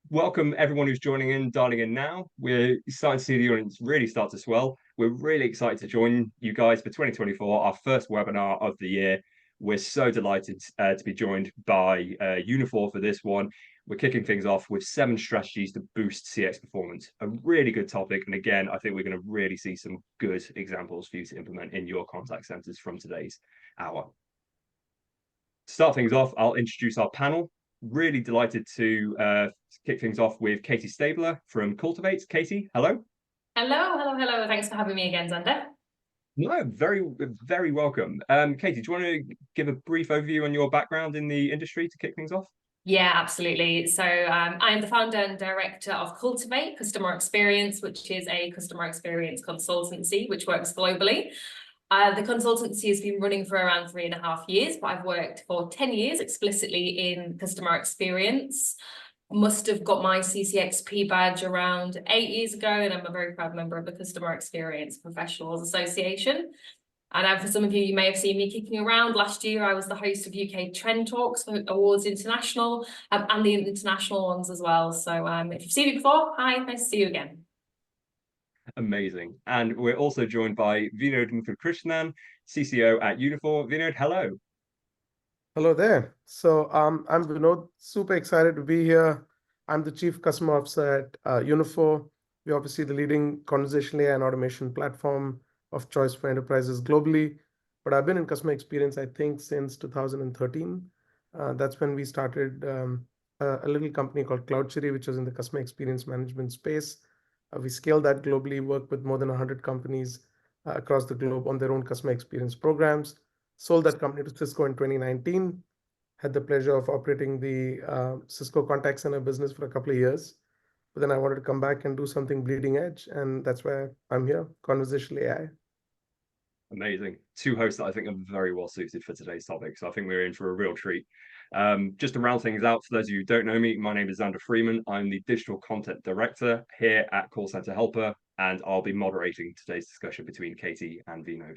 Welcome everyone who's joining in, dialing in now. We're starting to see the audience really start to swell. We're really excited to join you guys for 2024, our first webinar of the year. We're so delighted to be joined by Uniphore for this one. We're kicking things off with 7 strategies to boost CX performance. A really good topic. And again, I think we're going to really see some good examples for you to implement in your contact centers from today's hour. To start things off, I'll introduce our panel. Really delighted to kick things off with Katie Stabler from Cultivate. Katie, hello. Hello. Thanks for having me again, Zander. No, very welcome. Katie, do you want to give a brief overview on your background in the industry to kick things off? Yeah, absolutely. So I am the founder and director of Cultivate Customer Experience, which is a customer experience consultancy which works globally. The consultancy has been running for around 3.5 years, but I've worked for 10 years explicitly in customer experience. Must have got my CCXP badge around 8 years ago, and I'm a very proud member of the Customer Experience Professionals Association. And for some of you, you may have seen me kicking around. Last year, I was the host of UK Trend Talks for Awards International and the international ones as well. So if you've seen me before, hi, nice to see you again. Amazing. And we're also joined by Vinod Muthukrishnan, CCO at Uniphore. Vinod, hello. Hello there. So I'm Vinod, super excited to be here. I'm the Chief Customer Officer at Uniphore. We're obviously the leading conversational AI and automation platform of choice for enterprises globally. But I've been in customer experience, I think, since 2013. That's when we started a little company called CloudCherry, which was in the customer experience management space. We scaled that globally, worked with more than 100 companies across the globe on their own customer experience programs. Sold that company to Cisco in 2019. Had the pleasure of operating the Cisco contact center business for a couple of years. But then I wanted to come back and do something bleeding edge. And that's why I'm here, conversational AI. Amazing. 2 hosts that I think are very well suited for today's topic. So I think we're in for a real treat. Just to round things out, for those of you who don't know me, my name is Zander Freeman. I'm the Digital Content Director here at Call Center Helper, and I'll be moderating today's discussion between Katie and Vinod.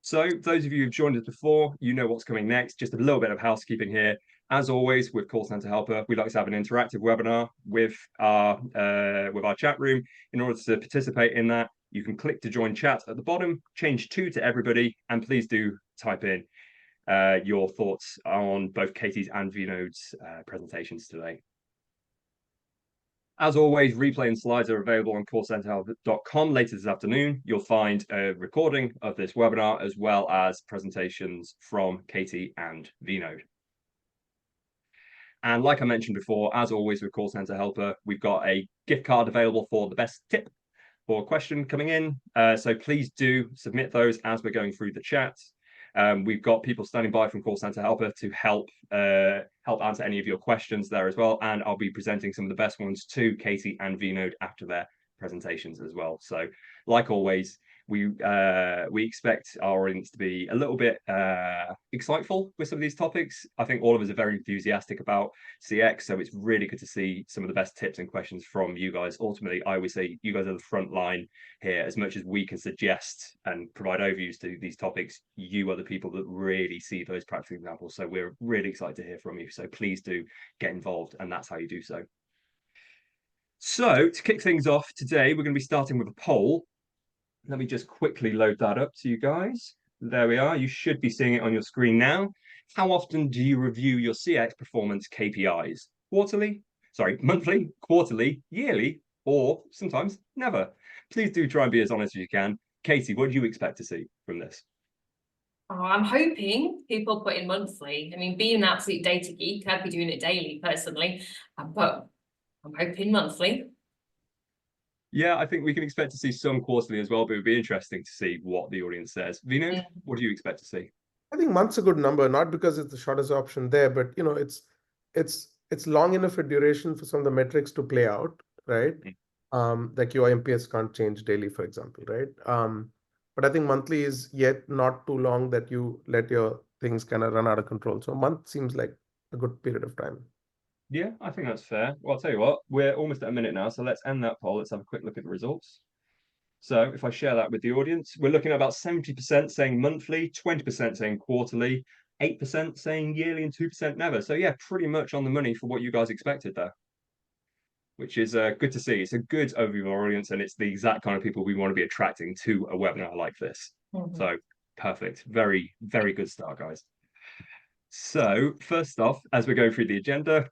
So those of you who've joined us before, you know what's coming next. Just a little bit of housekeeping here. As always, with Call Center Helper, we like to have an interactive webinar with our chat room. In order to participate in that, you can click to join chat at the bottom, change to everybody, and please do type in your thoughts on both Katie's and Vinod's presentations today. As always, replay and slides are available on callcenterhelper.com later this afternoon. You'll find a recording of this webinar as well as presentations from Katie and Vinod. And like I mentioned before, as always with Call Center Helper, we've got a gift card available for the best tip or question coming in. So please do submit those as we're going through the chat. We've got people standing by from Call Center Helper to help answer any of your questions there as well. And I'll be presenting some of the best ones to Katie and Vinod after their presentations as well. So like always, we expect our audience to be a little bit exciteful with some of these topics. I think all of us are very enthusiastic about CX, so it's really good to see some of the best tips and questions from you guys. Ultimately, I always say you guys are the front line here. As much as we can suggest and provide overviews to these topics, you are the people that really see those practical examples. So we're really excited to hear from you. So please do get involved, and that's how you do so. So to kick things off today, we're going to be starting with a poll. Let me just quickly load that up to you guys. There we are. You should be seeing it on your screen now. How often do you review your CX performance KPIs? Monthly, quarterly, yearly, or sometimes never? Please do try and be as honest as you can. Katie, what do you expect to see from this? Oh, I'm hoping people put in monthly. I mean, being an absolute data geek, I'd be doing it daily personally, but I'm hoping monthly. Yeah, I think we can expect to see some quarterly as well, but it would be interesting to see what the audience says. Vinod, what do you expect to see? I think month's a good number, not because it's the shortest option there, but it's long enough a duration for some of the metrics to play out, right? Like your MPS can't change daily, for example, right? But I think monthly is yet not too long that you let your things kind of run out of control. So a month seems like a good period of time. Yeah, I think that's fair. Well, I'll tell you what, we're almost at a minute now, so let's end that poll. Let's have a quick look at the results. So if I share that with the audience, we're looking at about 70% saying monthly, 20% saying quarterly, 8% saying yearly, and 2% never. So yeah, pretty much on the money for what you guys expected there. which is good to see. It's a good overview of our audience, and it's the exact kind of people we want to be attracting to a webinar like this. So perfect. Very, very good start, guys. So first off, as we're going through the agenda,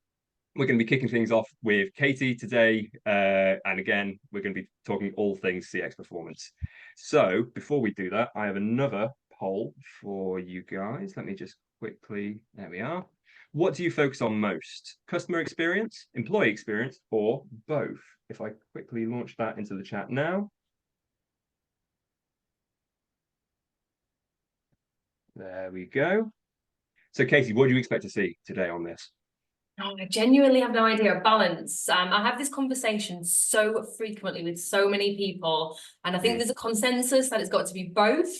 we're going to be kicking things off with Katie today. And again, we're going to be talking all things CX performance. So before we do that, I have another poll for you guys. Let me just quickly, there we are. What do you focus on most? Customer experience, employee experience, or both? If I quickly launch that into the chat now. There we go. So Katie, what do you expect to see today on this? Oh, I genuinely have no idea of balance. I have this conversation so frequently with so many people, and I think there's a consensus that it's got to be both,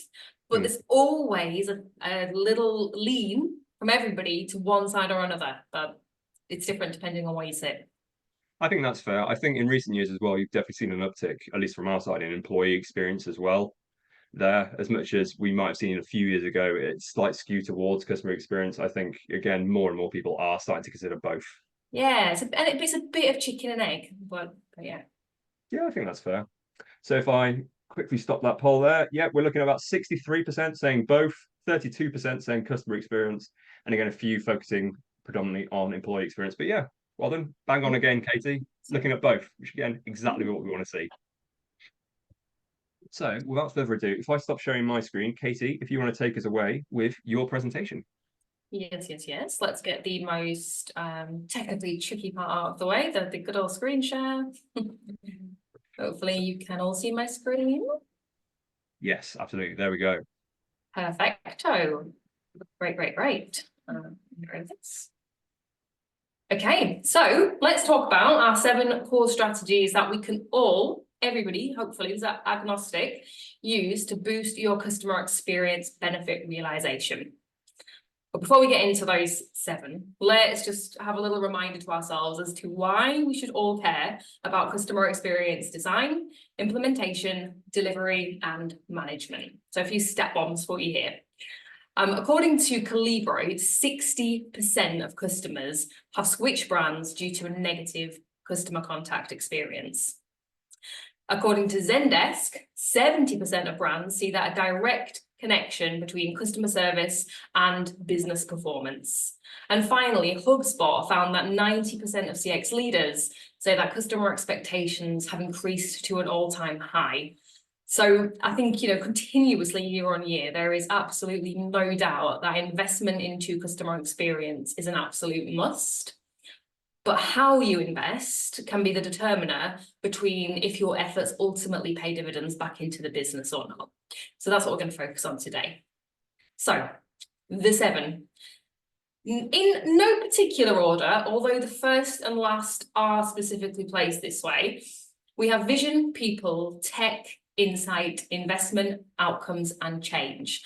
but there's always a little lean from everybody to one side or another, but it's different depending on where you sit. I think that's fair. I think in recent years as well, you've definitely seen an uptick, at least from our side, in employee experience as well. There, as much as we might have seen a few years ago, it's slight skew towards customer experience. I think, again, more and more people are starting to consider both. Yeah, it's a bit of chicken and egg, but yeah. Yeah, I think that's fair. So if I quickly stop that poll there, yeah, we're looking at about 63% saying both, 32% saying customer experience, and again, a few focusing predominantly on employee experience. But yeah, well done. Bang on again, Katie. Looking at both, which again, exactly what we want to see. So without further ado, if I stop sharing my screen, Katie, if you want to take us away with your presentation. Yes. Let's get the most technically tricky part out of the way, the good old screen share. Hopefully you can all see my screen. Yes, absolutely. There we go. Perfecto. Great. Here it is. Okay, so let's talk about our 7 core strategies that we can all, everybody, hopefully is agnostic, use to boost your customer experience benefit realization. But before we get into those 7, let's just have a little reminder to ourselves as to why we should all care about customer experience design, implementation, delivery, and management. So a few step bombs for you here. According to Calibro, 60% of customers have switched brands due to a negative customer contact experience. According to Zendesk, 70% of brands see that a direct connection between customer service and business performance. And finally, HubSpot found that 90% of CX leaders say that customer expectations have increased to an all-time high. So I think, continuously year on year, there is absolutely no doubt that investment into customer experience is an absolute must. But how you invest can be the determiner between if your efforts ultimately pay dividends back into the business or not. So that's what we're going to focus on today. So the 7. In no particular order, although the first and last are specifically placed this way, we have vision, people, tech, insight, investment, outcomes, and change.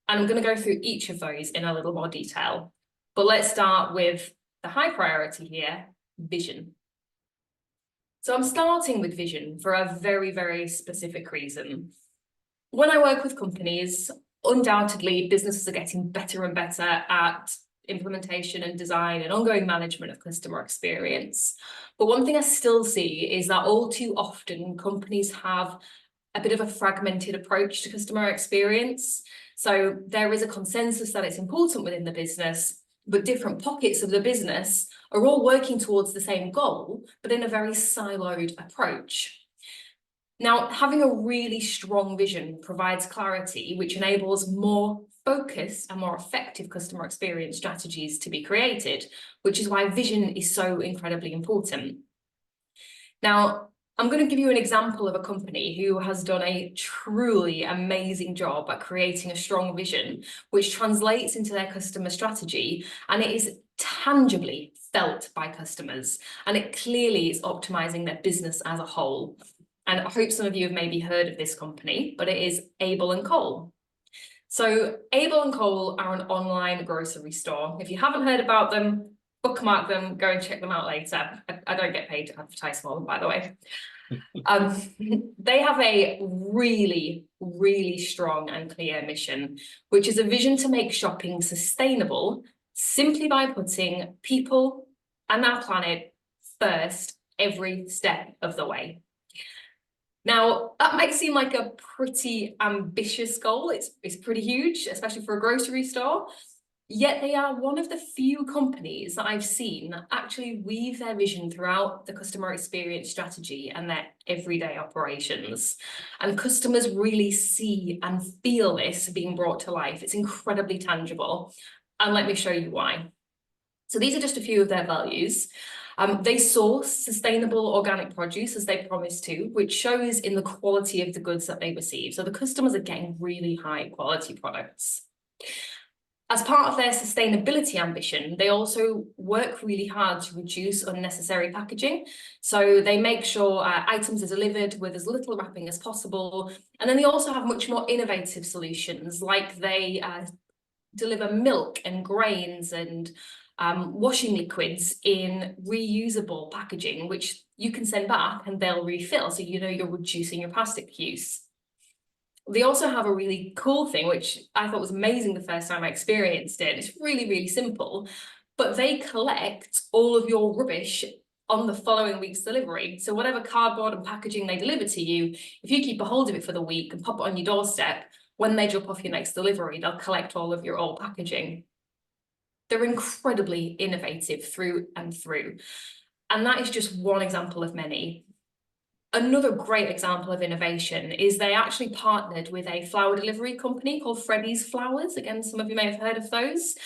And I'm going to go through each of those in a little more detail. But let's start with the high priority here, vision. So I'm starting with vision for a very, very specific reason. When I work with companies, undoubtedly businesses are getting better and better at implementation and design and ongoing management of customer experience. But one thing I still see is that all too often companies have a bit of a fragmented approach to customer experience. So there is a consensus that it's important within the business, but different pockets of the business are all working towards the same goal, but in a very siloed approach. Now, having a really strong vision provides clarity, which enables more focused and more effective customer experience strategies to be created, which is why vision is so incredibly important. Now, I'm going to give you an example of a company who has done a truly amazing job at creating a strong vision, which translates into their customer strategy, and it is tangibly felt by customers, and it clearly is optimizing their business as a whole. And I hope some of you have maybe heard of this company, but it is Abel & Cole. So Abel & Cole are an online grocery store. If you haven't heard about them, bookmark them, go and check them out later. I don't get paid to advertise for them, by the way. They have a really, really strong and clear mission, which is a vision to make shopping sustainable simply by putting people and our planet first every step of the way. Now, that might seem like a pretty ambitious goal. It's pretty huge, especially for a grocery store. Yet they are one of the few companies that I've seen that actually weave their vision throughout the customer experience strategy and their everyday operations. And customers really see and feel this being brought to life. It's incredibly tangible. And let me show you why. So these are just a few of their values. They source sustainable organic produce as they promise to, which shows in the quality of the goods that they receive. So the customers are getting really high quality products. As part of their sustainability ambition, they also work really hard to reduce unnecessary packaging. So they make sure items are delivered with as little wrapping as possible. And then they also have much more innovative solutions, like they deliver milk and grains and washing liquids in reusable packaging, which you can send back and they'll refill. So you know you're reducing your plastic use. They also have a really cool thing, which I thought was amazing the first time I experienced it. It's really, really simple, but they collect all of your rubbish on the following week's delivery. So whatever cardboard and packaging they deliver to you, if you keep a hold of it for the week and pop it on your doorstep, when they drop off your next delivery, they'll collect all of your old packaging. They're incredibly innovative through and through. And that is just one example of many. Another great example of innovation is they actually partnered with a flower delivery company called Freddy's Flowers. Again, some of you may have heard of those.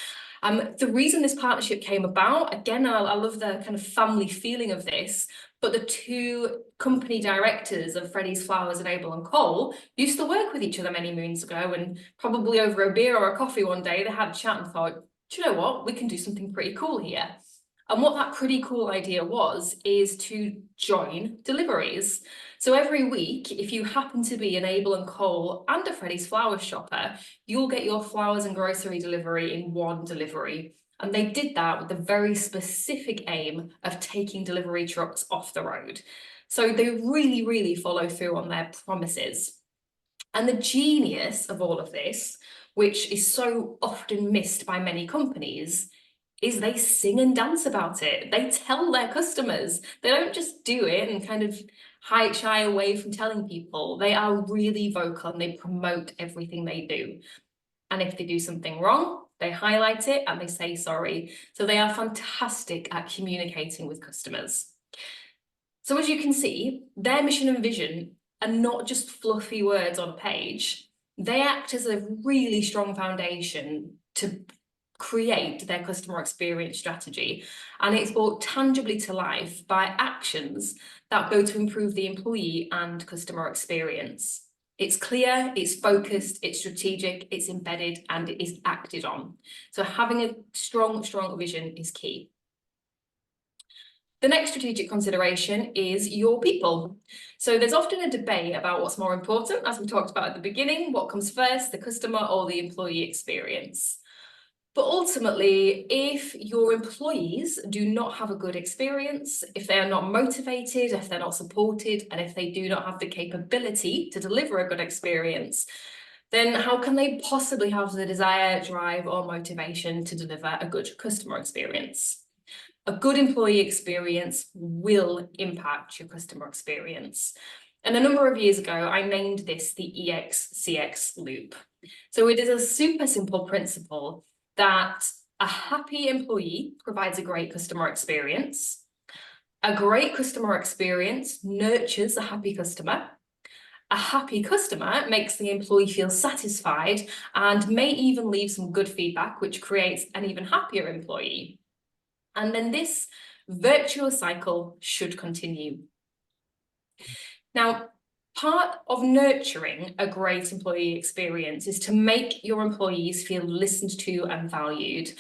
The reason this partnership came about, again, I love the kind of family feeling of this, but the two company directors of Freddy's Flowers and Abel & Cole used to work with each other many moons ago, and probably over a beer or a coffee one day, they had a chat and thought, do you know what, we can do something pretty cool here. And what that pretty cool idea was, is to join deliveries. So every week, if you happen to be an Abel & Cole and a Freddy's Flowers shopper, you'll get your flowers and grocery delivery in one delivery. And they did that with the very specific aim of taking delivery trucks off the road. So they really, really follow through on their promises. And the genius of all of this, which is so often missed by many companies, is they sing and dance about it. They tell their customers. They don't just do it and kind of shy away from telling people. They are really vocal and they promote everything they do. And if they do something wrong, they highlight it and they say sorry. So they are fantastic at communicating with customers. So as you can see, their mission and vision are not just fluffy words on a page. They act as a really strong foundation to create their customer experience strategy, and it's brought tangibly to life by actions that go to improve the employee and customer experience. It's clear, it's focused, it's strategic, it's embedded, and it is acted on. So having a strong vision is key. The next strategic consideration is your people. So there's often a debate about what's more important, as we talked about at the beginning, what comes first, the customer or the employee experience. But ultimately, if your employees do not have a good experience, if they are not motivated, if they're not supported, and if they do not have the capability to deliver a good experience, then how can they possibly have the desire, drive, or motivation to deliver a good customer experience? A good employee experience will impact your customer experience. And a number of years ago, I named this the EX-CX loop. So it is a super simple principle that a happy employee provides a great customer experience. A great customer experience nurtures a happy customer. A happy customer makes the employee feel satisfied and may even leave some good feedback, which creates an even happier employee. And then this virtuous cycle should continue. Now, part of nurturing a great employee experience is to make your employees feel listened to and valued.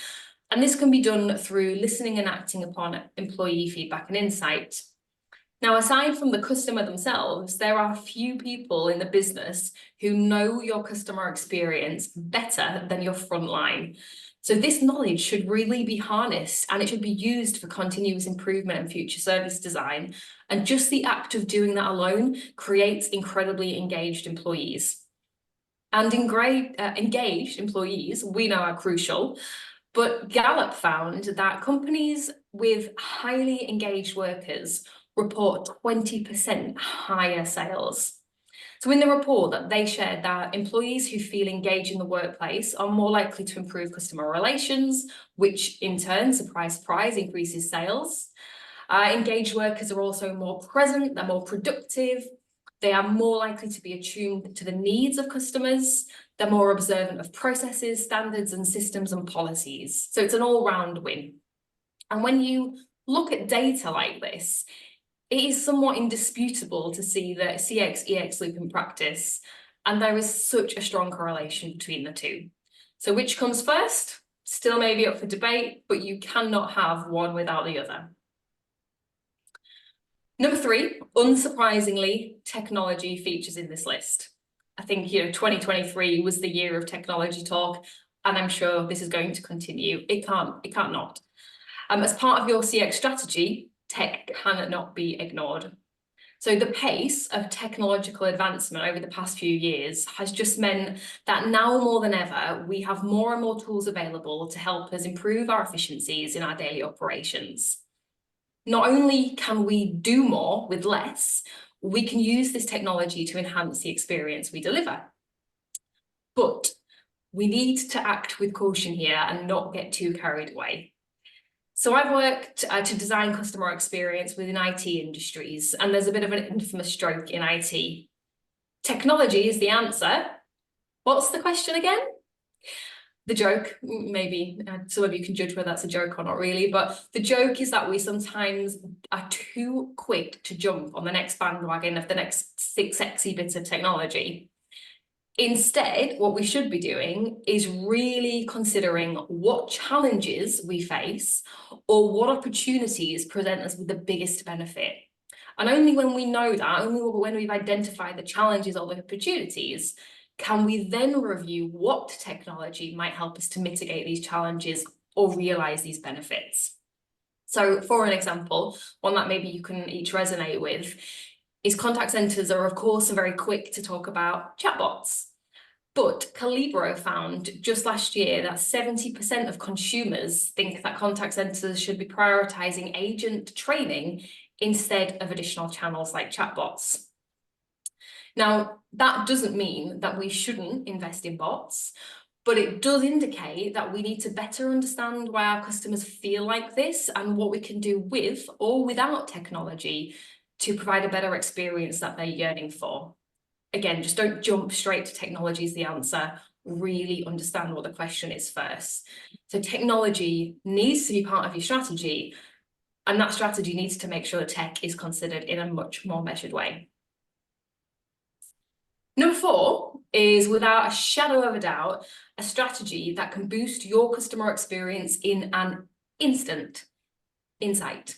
And this can be done through listening and acting upon employee feedback and insight. Now, aside from the customer themselves, there are few people in the business who know your customer experience better than your frontline. So this knowledge should really be harnessed, and it should be used for continuous improvement and future service design. And just the act of doing that alone creates incredibly engaged employees. And engaged employees, we know, are crucial. But Gallup found that companies with highly engaged workers report 20% higher sales. So in the report that they shared that employees who feel engaged in the workplace are more likely to improve customer relations, which in turn, surprise, surprise, increases sales. Engaged workers are also more present, they're more productive, they are more likely to be attuned to the needs of customers, they're more observant of processes, standards and systems and policies. So it's an all-round win. And when you look at data like this, it is somewhat indisputable to see that CX-EX loop in practice, and there is such a strong correlation between the two. So which comes first? Still may be up for debate, but you cannot have one without the other. Number 3, unsurprisingly, technology features in this list. I think 2023 was the year of technology talk, and I'm sure this is going to continue. It can't not. As part of your CX strategy, tech cannot be ignored. So the pace of technological advancement over the past few years has just meant that now more than ever, we have more and more tools available to help us improve our efficiencies in our daily operations. Not only can we do more with less, we can use this technology to enhance the experience we deliver. But we need to act with caution here and not get too carried away. So I've worked to design customer experience within IT industries, and there's a bit of an infamous joke in IT. Technology is the answer. What's the question again? The joke, maybe some of you can judge whether that's a joke or not really, but the joke is that we sometimes are too quick to jump on the next bandwagon of the next sexy bit of technology. Instead, what we should be doing is really considering what challenges we face or what opportunities present us with the biggest benefit. And only when we know that, only when we've identified the challenges or the opportunities, can we then review what technology might help us to mitigate these challenges or realize these benefits. So for an example, one that maybe you can each resonate with is contact centers are of course very quick to talk about chatbots. But Calibro found just last year that 70% of consumers think that contact centers should be prioritizing agent training instead of additional channels like chatbots. Now, that doesn't mean that we shouldn't invest in bots, but it does indicate that we need to better understand why our customers feel like this and what we can do with or without technology to provide a better experience that they're yearning for. Again, just don't jump straight to technology as the answer. Really understand what the question is first. So technology needs to be part of your strategy, and that strategy needs to make sure tech is considered in a much more measured way. Number 4 is, without a shadow of a doubt, a strategy that can boost your customer experience in an instant: insight.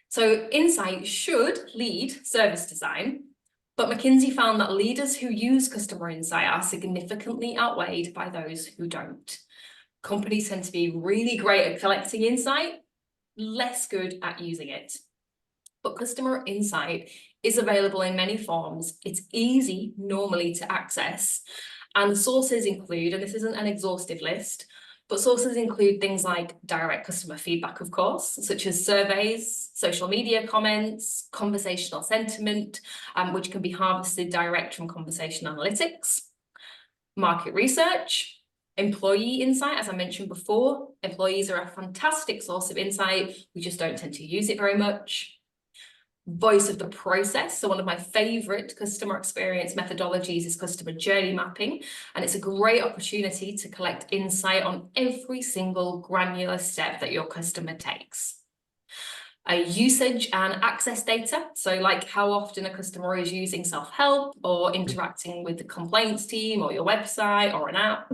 So insight should lead service design, but McKinsey found that leaders who use customer insight are significantly outweighed by those who don't. Companies tend to be really great at collecting insight, less good at using it. But customer insight is available in many forms. It's easy normally to access, and sources include, and this isn't an exhaustive list, but sources include things like direct customer feedback, of course, such as surveys, social media comments, conversational sentiment, which can be harvested direct from conversation analytics, market research, employee insight. As I mentioned before, employees are a fantastic source of insight. We just don't tend to use it very much. Voice of the process. So one of my favorite customer experience methodologies is customer journey mapping, and it's a great opportunity to collect insight on every single granular step that your customer takes. Usage and access data, so like how often a customer is using self-help or interacting with the complaints team or your website or an app.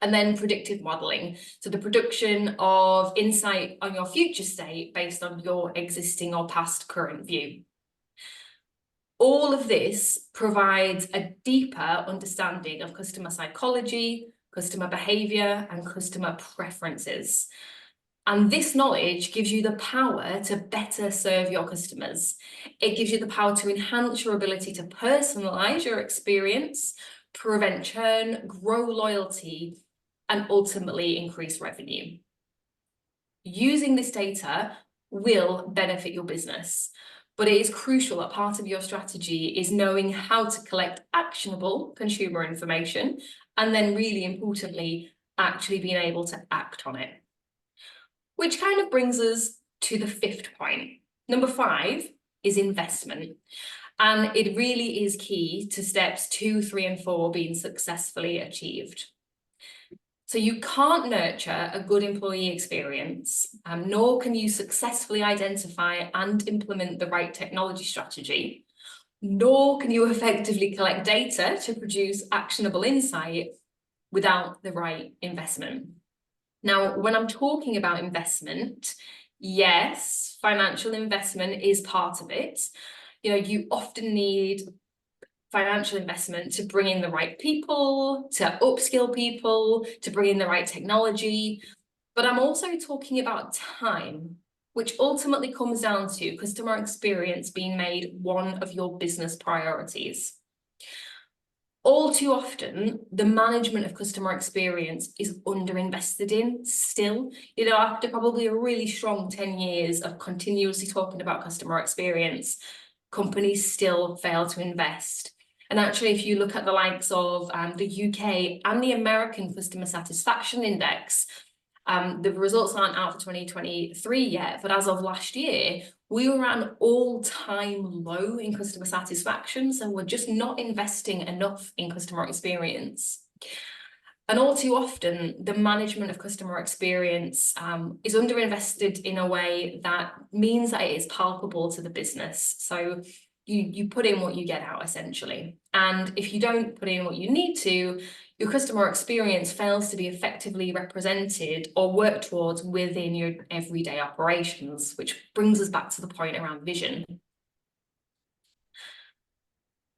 And then predictive modeling, so the production of insight on your future state based on your existing or past current view. All of this provides a deeper understanding of customer psychology, customer behavior, and customer preferences. And this knowledge gives you the power to better serve your customers. It gives you the power to enhance your ability to personalize your experience, prevent churn, grow loyalty, and ultimately increase revenue. Using this data will benefit your business. But it is crucial that part of your strategy is knowing how to collect actionable consumer information, and then really importantly, actually being able to act on it. Which kind of brings us to the 5th point. Number 5 is investment. And it really is key to steps 2, 3, and 4 being successfully achieved. So you can't nurture a good employee experience, nor can you successfully identify and implement the right technology strategy, nor can you effectively collect data to produce actionable insight without the right investment. Now, when I'm talking about investment, yes, financial investment is part of it. You know, you often need financial investment to bring in the right people, to upskill people, to bring in the right technology. But I'm also talking about time, which ultimately comes down to customer experience being made one of your business priorities. All too often, the management of customer experience is underinvested in still. You know, after probably a really strong 10 years of continuously talking about customer experience, companies still fail to invest. And actually, if you look at the likes of the UK and the American Customer Satisfaction Index, the results aren't out for 2023 yet, but as of last year, we were at an all-time low in customer satisfaction, so we're just not investing enough in customer experience. And all too often, the management of customer experience is underinvested in a way that means that it is palpable to the business. So you put in what you get out, essentially. And if you don't put in what you need to, your customer experience fails to be effectively represented or worked towards within your everyday operations, which brings us back to the point around vision.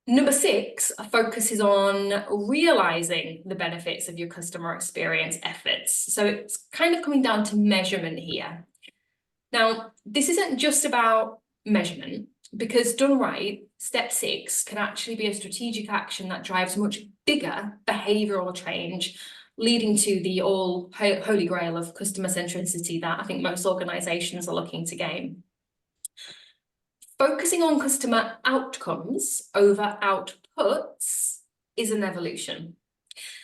Number 6 focuses on realizing the benefits of your customer experience efforts. So it's kind of coming down to measurement here. Now, this isn't just about measurement, because done right, step 6 can actually be a strategic action that drives much bigger behavioral change, leading to the holy grail of customer centricity that I think most organizations are looking to gain. Focusing on customer outcomes over outputs is an evolution.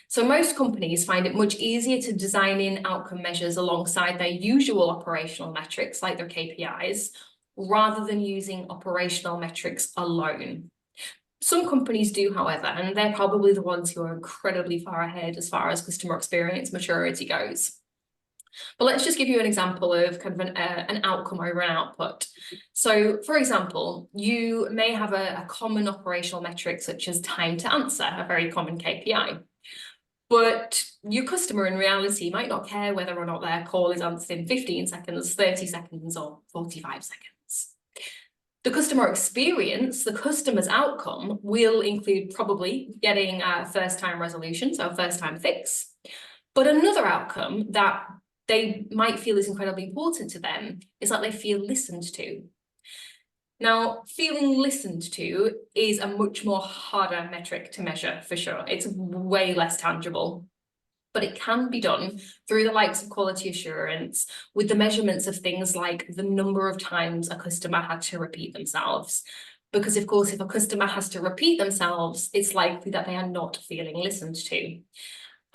So most companies find it much easier to design in outcome measures alongside their usual operational metrics, like their KPIs, rather than using operational metrics alone. Some companies do, however, and they're probably the ones who are incredibly far ahead as far as customer experience maturity goes. But let's just give you an example of kind of an outcome over an output. So, for example, you may have a common operational metric such as time to answer, a very common KPI. But your customer in reality might not care whether or not their call is answered in 15 seconds, 30 seconds, or 45 seconds. The customer experience, the customer's outcome, will include probably getting a first-time resolution, so a first-time fix. But another outcome that they might feel is incredibly important to them is that they feel listened to. Now, feeling listened to is a much more harder metric to measure, for sure. It's way less tangible. But it can be done through the likes of quality assurance, with the measurements of things like the number of times a customer had to repeat themselves. Because, of course, if a customer has to repeat themselves, it's likely that they are not feeling listened to.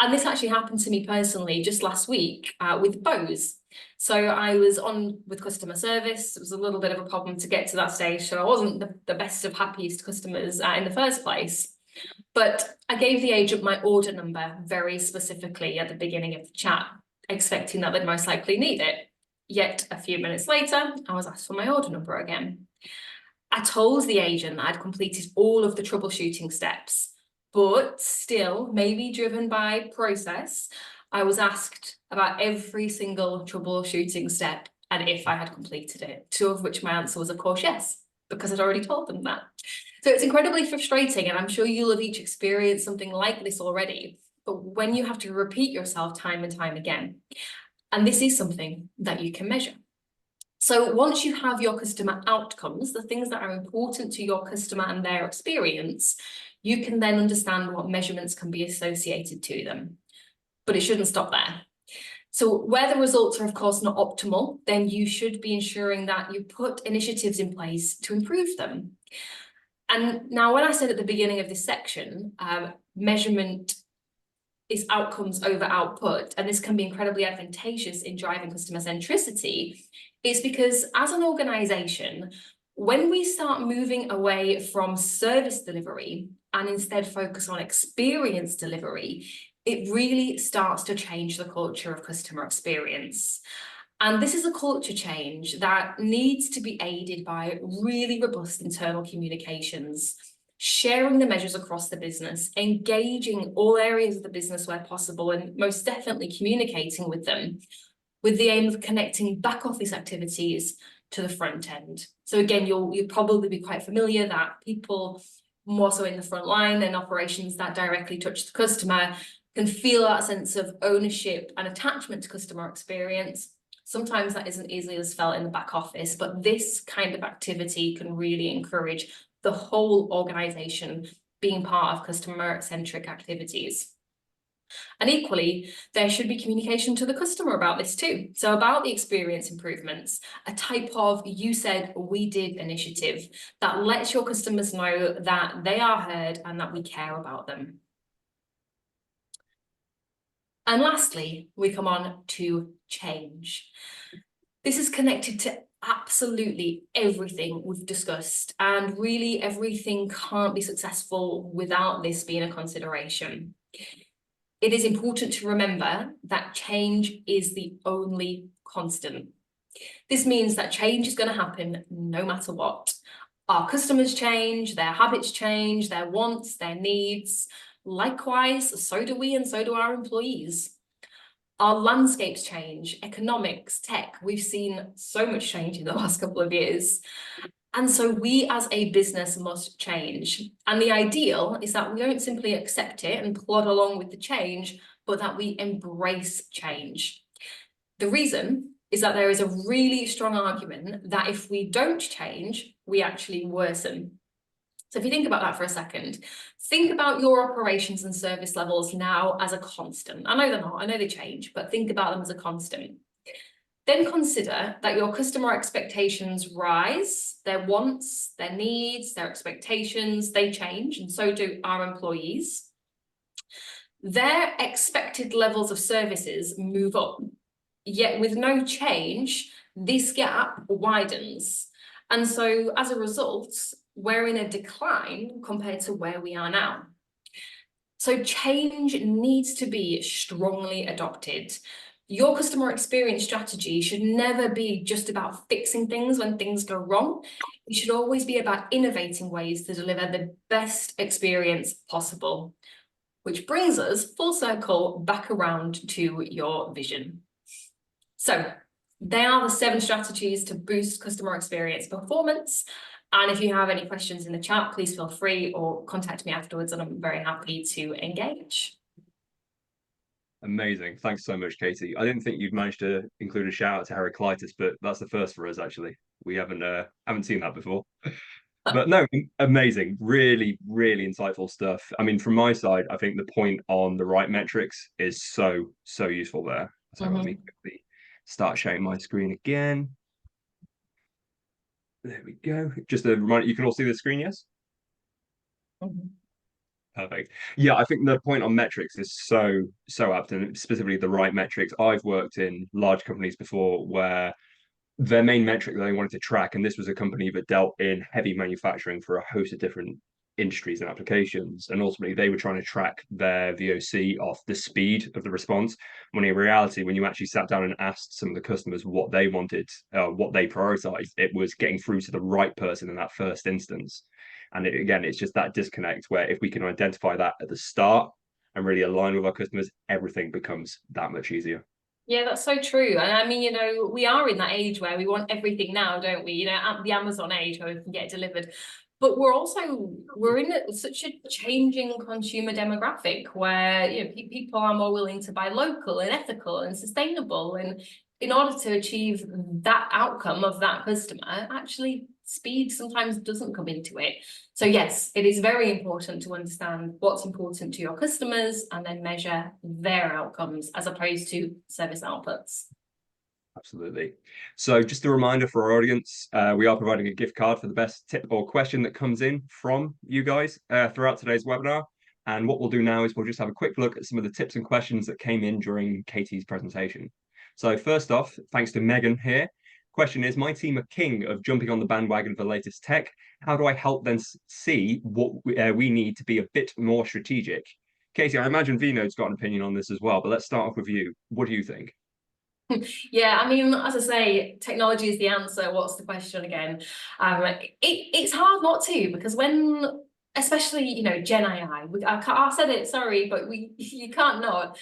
And this actually happened to me personally just last week with Bose. So I was on with customer service. It was a little bit of a problem to get to that stage, so I wasn't the best of happiest customers in the first place. But I gave the agent my order number very specifically at the beginning of the chat, expecting that they'd most likely need it. Yet a few minutes later, I was asked for my order number again. I told the agent that I'd completed all of the troubleshooting steps, but still, maybe driven by process, I was asked about every single troubleshooting step and if I had completed it, 2 of which my answer was, of course, yes, because I'd already told them that. So it's incredibly frustrating, and I'm sure you'll have each experienced something like this already, but when you have to repeat yourself time and time again, and this is something that you can measure. So once you have your customer outcomes, the things that are important to your customer and their experience, you can then understand what measurements can be associated to them. But it shouldn't stop there. So where the results are, of course, not optimal, then you should be ensuring that you put initiatives in place to improve them. And now, when I said at the beginning of this section, measurement is outcomes over output, and this can be incredibly advantageous in driving customer centricity, it's because as an organization, when we start moving away from service delivery and instead focus on experience delivery, it really starts to change the culture of customer experience. And this is a culture change that needs to be aided by really robust internal communications, sharing the measures across the business, engaging all areas of the business where possible, and most definitely communicating with them with the aim of connecting back office activities to the front end. So again, you'll probably be quite familiar that people more so in the front line and operations that directly touch the customer can feel that sense of ownership and attachment to customer experience. Sometimes that isn't easily as felt in the back office, but this kind of activity can really encourage the whole organization being part of customer-centric activities. And equally, there should be communication to the customer about this too. So about the experience improvements, a type of you said, we did initiative that lets your customers know that they are heard and that we care about them. And lastly, we come on to change. This is connected to absolutely everything we've discussed, and really everything can't be successful without this being a consideration. It is important to remember that change is the only constant. This means that change is going to happen no matter what. Our customers change, their habits change, their wants, their needs. Likewise, so do we, and so do our employees. Our landscapes change, economics, tech, we've seen so much change in the last couple of years. And so we as a business must change. And the ideal is that we don't simply accept it and plod along with the change, but that we embrace change. The reason is that there is a really strong argument that if we don't change, we actually worsen. So if you think about that for a second, think about your operations and service levels now as a constant. I know they're not, I know they change, but think about them as a constant. Then consider that your customer expectations rise, their wants, their needs, their expectations, they change, and so do our employees. Their expected levels of services move up, yet with no change, this gap widens. And so as a result, we're in a decline compared to where we are now. So change needs to be strongly adopted. Your customer experience strategy should never be just about fixing things when things go wrong. It should always be about innovating ways to deliver the best experience possible, which brings us full circle back around to your vision. So they are the 7 strategies to boost customer experience performance. And if you have any questions in the chat, please feel free or contact me afterwards, and I'm very happy to engage. Amazing. Thanks so much, Katie. I didn't think you'd managed to include a shout out to Heraclitus, but that's the first for us, actually. We haven't seen that before. But no, amazing. Really, really insightful stuff. I mean, from my side, I think the point on the right metrics is so useful there. So let me quickly start sharing my screen again. There we go. Just a reminder, you can all see the screen, yes? Perfect. Yeah, I think the point on metrics is so apt, and specifically the right metrics. I've worked in large companies before where their main metric that they wanted to track, and this was a company that dealt in heavy manufacturing for a host of different industries and applications, and ultimately they were trying to track their VOC off the speed of the response, when in reality, when you actually sat down and asked some of the customers what they wanted, what they prioritized, it was getting through to the right person in that first instance. And again, it's just that disconnect where if we can identify that at the start and really align with our customers, everything becomes that much easier. Yeah, that's so true. And I mean, we are in that age where we want everything now, don't we? The Amazon age where we can get it delivered. But we're in such a changing consumer demographic where people are more willing to buy local and ethical and sustainable. And in order to achieve that outcome of that customer, actually speed sometimes doesn't come into it. So yes, it is very important to understand what's important to your customers and then measure their outcomes as opposed to service outputs. Absolutely. So just a reminder for our audience, we are providing a gift card for the best tip or question that comes in from you guys throughout today's webinar. And what we'll do now is we'll just have a quick look at some of the tips and questions that came in during Katie's presentation. So first off, thanks to Megan here. Question is, my team are king of jumping on the bandwagon for the latest tech. How do I help them see what we need to be a bit more strategic? Katie, I imagine Vnode's got an opinion on this as well, but let's start off with you. What do you think? Yeah, I mean, as I say, technology is the answer. What's the question again? It's hard not to, because when, especially, you know, Gen AI, I said it, sorry, but you can't not.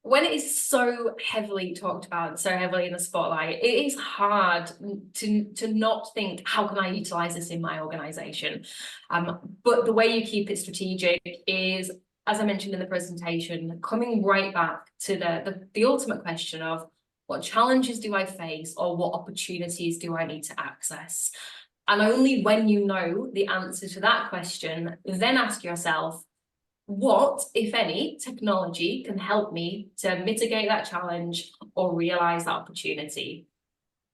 When it is so heavily talked about, so heavily in the spotlight, it is hard to not think, how can I utilize this in my organization? But the way you keep it strategic is, as I mentioned in the presentation, coming right back to the ultimate question of, what challenges do I face, or what opportunities do I need to access? And only when you know the answer to that question, then ask yourself, what, if any, technology can help me to mitigate that challenge or realize that opportunity?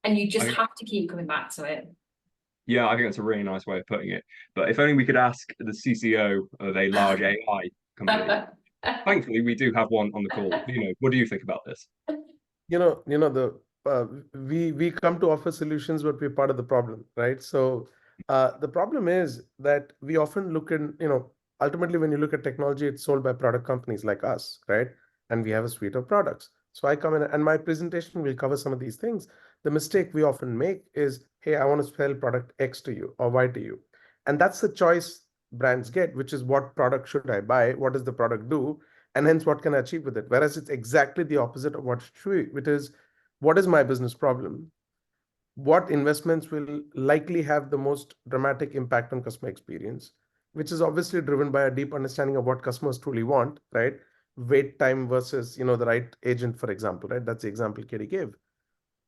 And you just have to keep coming back to it. Yeah, I think that's a really nice way of putting it. But if only we could ask the CCO of a large AI company. Thankfully, we do have one on the call. What do you think about this? We come to offer solutions, but we're part of the problem, right? So the problem is that we often look in, ultimately, when you look at technology, it's sold by product companies like us, right? And we have a suite of products. So I come in, and my presentation will cover some of these things. The mistake we often make is, hey, I want to sell product X to you or Y to you. And that's the choice brands get, which is, what product should I buy? What does the product do? And hence, what can I achieve with it? Whereas it's exactly the opposite of what's true, which is, what is my business problem? What investments will likely have the most dramatic impact on customer experience, which is obviously driven by a deep understanding of what customers truly want, right? Wait time versus, the right agent, for example, right? That's the example Katie gave.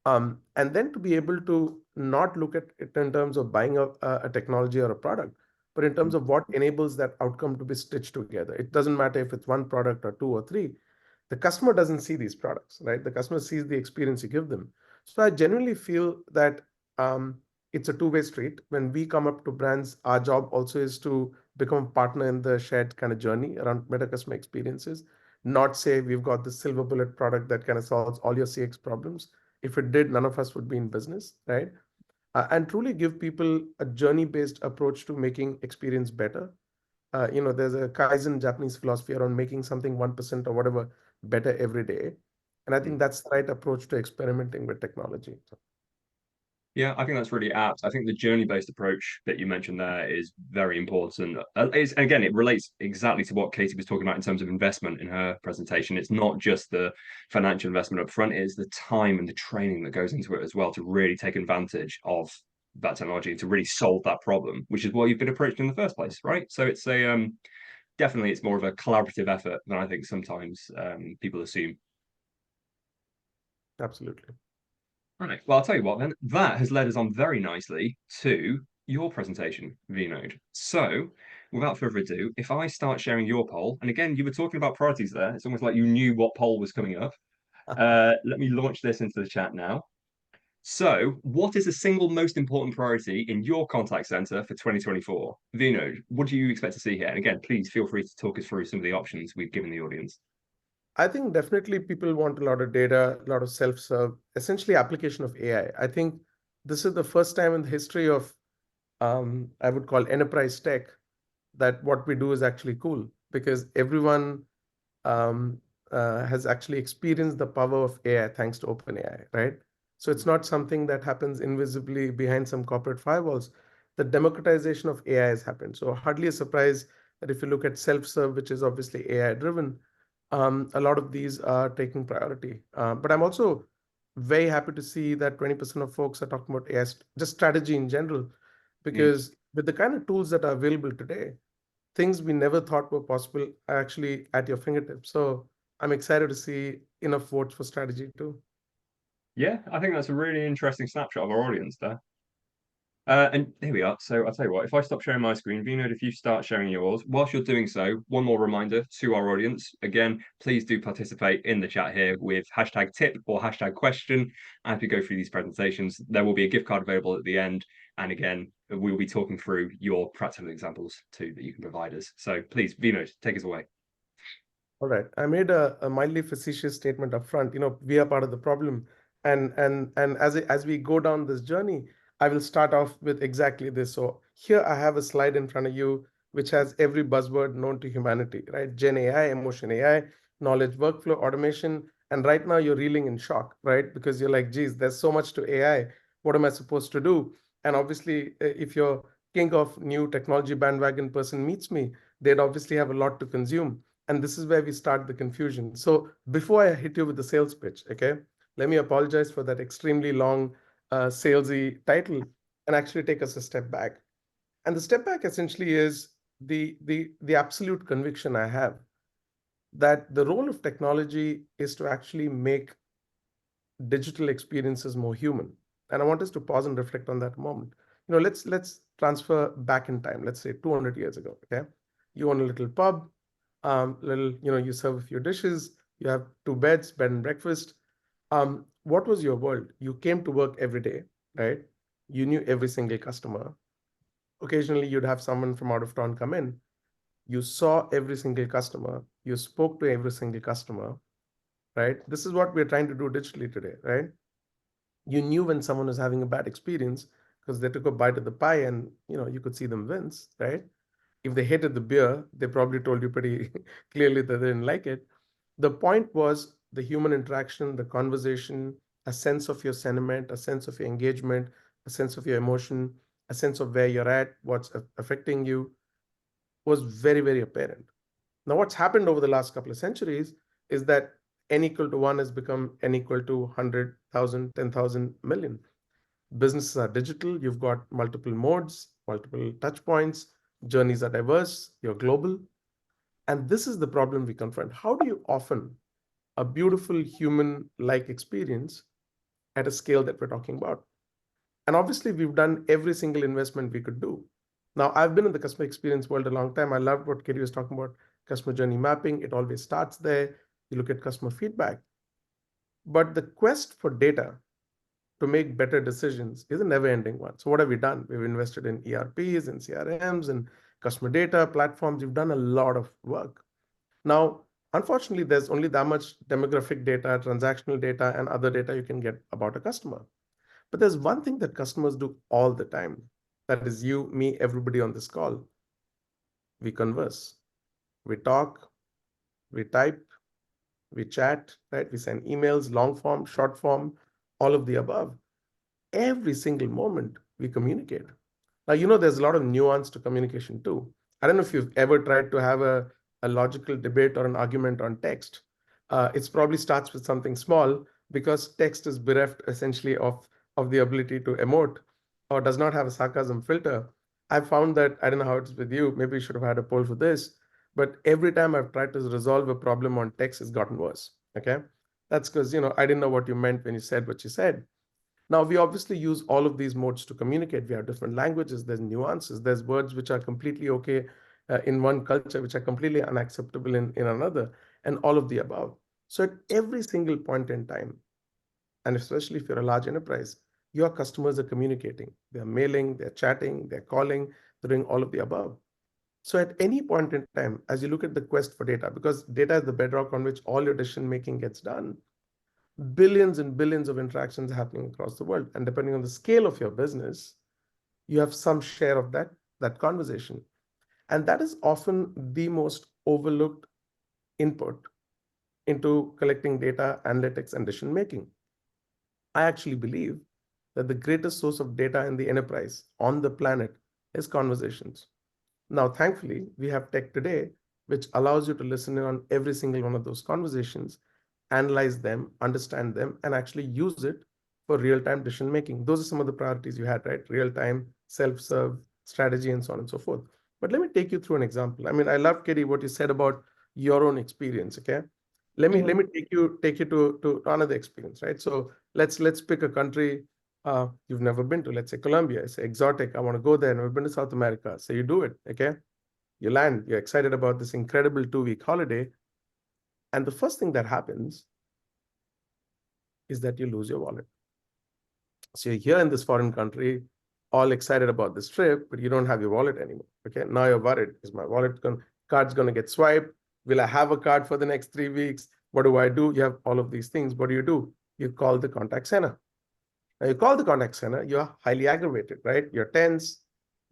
And then to be able to not look at it in terms of buying a technology or a product, but in terms of what enables that outcome to be stitched together. It doesn't matter if it's one product or two or three. The customer doesn't see these products, right? The customer sees the experience you give them. So I genuinely feel that it's a two-way street. When we come up to brands, our job also is to become a partner in the shared kind of journey around better customer experiences, not say we've got the silver bullet product that kind of solves all your CX problems. If it did, none of us would be in business, right? And truly give people a journey-based approach to making experience better. There's a Kaizen Japanese philosophy around making something 1% or whatever better every day. And I think that's the right approach to experimenting with technology. Yeah, I think that's really apt. I think the journey-based approach that you mentioned there is very important. Again, it relates exactly to what Katie was talking about in terms of investment in her presentation. It's not just the financial investment up front, it's the time and the training that goes into it as well to really take advantage of that technology to really solve that problem, which is what you've been approached in the first place, right? So it's definitely it's more of a collaborative effort than I think sometimes people assume. Absolutely. Right. Well, I'll tell you what then, that has led us on very nicely to your presentation, Vnode. So without further ado, if I start sharing your poll, and again, you were talking about priorities there, it's almost like you knew what poll was coming up. Let me launch this into the chat now. So what is the single most important priority in your contact center for 2024? Vnode, what do you expect to see here? And again, please feel free to talk us through some of the options we've given the audience. I think definitely people want a lot of data, a lot of self-serve, essentially application of AI. I think this is the first time in the history of, I would call enterprise tech, that what we do is actually cool, because everyone has actually experienced the power of AI thanks to OpenAI, right? So it's not something that happens invisibly behind some corporate firewalls. The democratization of AI has happened. So hardly a surprise that if you look at self-serve, which is obviously AI-driven, a lot of these are taking priority. But I'm also very happy to see that 20% of folks are talking about AI, just strategy in general, because with the kind of tools that are available today, things we never thought were possible are actually at your fingertips. So I'm excited to see enough votes for strategy too. Yeah, I think that's a really interesting snapshot of our audience there. And here we are. So I'll tell you what, if I stop sharing my screen, Vino, if you start sharing yours, whilst you're doing so, one more reminder to our audience. Again, please do participate in the chat here with hashtag tip or hashtag question. As we go through these presentations, there will be a gift card available at the end. And again, we will be talking through your practical examples too that you can provide us. So please, Vino, take us away. All right. I made a mildly facetious statement up front. We are part of the problem. And as we go down this journey, I will start off with exactly this. So here I have a slide in front of you, which has every buzzword known to humanity, right? Gen AI, emotion AI, knowledge workflow, automation. And right now you're reeling in shock, right? Because you're like, geez, there's so much to AI. What am I supposed to do? And obviously, if your king of new technology bandwagon person meets me, they'd obviously have a lot to consume. And this is where we start the confusion. So before I hit you with the sales pitch, okay, let me apologize for that extremely long salesy title and actually take us a step back. And the step back essentially is the absolute conviction I have that the role of technology is to actually make digital experiences more human. And I want us to pause and reflect on that moment. Let's transfer back in time. Let's say 200 years ago, okay? You own a little pub, you serve a few dishes, you have two beds, bed and breakfast. What was your world? You came to work every day, right? You knew every single customer. Occasionally, you'd have someone from out of town come in. You saw every single customer. You spoke to every single customer, right? This is what we're trying to do digitally today, right? You knew when someone was having a bad experience because they took a bite of the pie and, you could see them wince, right? If they hated the beer, they probably told you pretty clearly that they didn't like it. The point was the human interaction, the conversation, a sense of your sentiment, a sense of your engagement, a sense of your emotion, a sense of where you're at, what's affecting you was very, very apparent. Now, what's happened over the last couple of centuries is that n equal to 1 has become n equal to 100,000, 10,000 million. Businesses are digital. You've got multiple modes, multiple touch points. Journeys are diverse. You're global. And this is the problem we confront. How do you offer a beautiful human-like experience at a scale that we're talking about? And obviously, we've done every single investment we could do. Now, I've been in the customer experience world a long time. I loved what Katie was talking about, customer journey mapping. It always starts there. You look at customer feedback. But the quest for data to make better decisions is a never-ending one. So what have we done? We've invested in ERPs and CRMs and customer data platforms. We've done a lot of work. Now, unfortunately, there's only that much demographic data, transactional data, and other data you can get about a customer. But there's one thing that customers do all the time. That is you, me, everybody on this call. We converse, we talk, we type, we chat, right? We send emails, long form, short form, all of the above. Every single moment we communicate. Now, there's a lot of nuance to communication too. I don't know if you've ever tried to have a logical debate or an argument on text. It probably starts with something small because text is bereft essentially of the ability to emote or does not have a sarcasm filter. I've found that, I don't know how it's with you, maybe you should have had a poll for this, but every time I've tried to resolve a problem on text, it's gotten worse, okay? That's because, I didn't know what you meant when you said what you said. Now, we obviously use all of these modes to communicate. We have different languages, there's nuances, there's words which are completely okay in one culture, which are completely unacceptable in another, and all of the above. So at every single point in time, and especially if you're a large enterprise, your customers are communicating. They're mailing, they're chatting, they're calling, they're doing all of the above. So at any point in time, as you look at the quest for data, because data is the bedrock on which all your decision making gets done, billions and billions of interactions happening across the world. And depending on the scale of your business, you have some share of that conversation. And that is often the most overlooked input into collecting data, analytics, and decision making. I actually believe that the greatest source of data in the enterprise on the planet is conversations. Now, thankfully, we have tech today, which allows you to listen in on every single one of those conversations, analyze them, understand them, and actually use it for real-time decision making. Those are some of the priorities you had, right? Real-time, self-serve, strategy, and so on and so forth. But let me take you through an example. I mean, I love, Katie, what you said about your own experience, okay? Let me take you to another experience, right? So let's pick a country You've never been to, let's say, Colombia. It's exotic. I want to go there. Never been to South America. So you do it, okay? You land. You're excited about this incredible 2-week holiday. And the first thing that happens is that you lose your wallet. So you're here in this foreign country, all excited about this trip, but you don't have your wallet anymore, okay? Now you're worried. Is my card's going to get swiped? Will I have a card for the next 3 weeks? What do I do? You have all of these things. What do? You call the contact center. Now you call the contact center, you're highly aggravated, right? You're tense,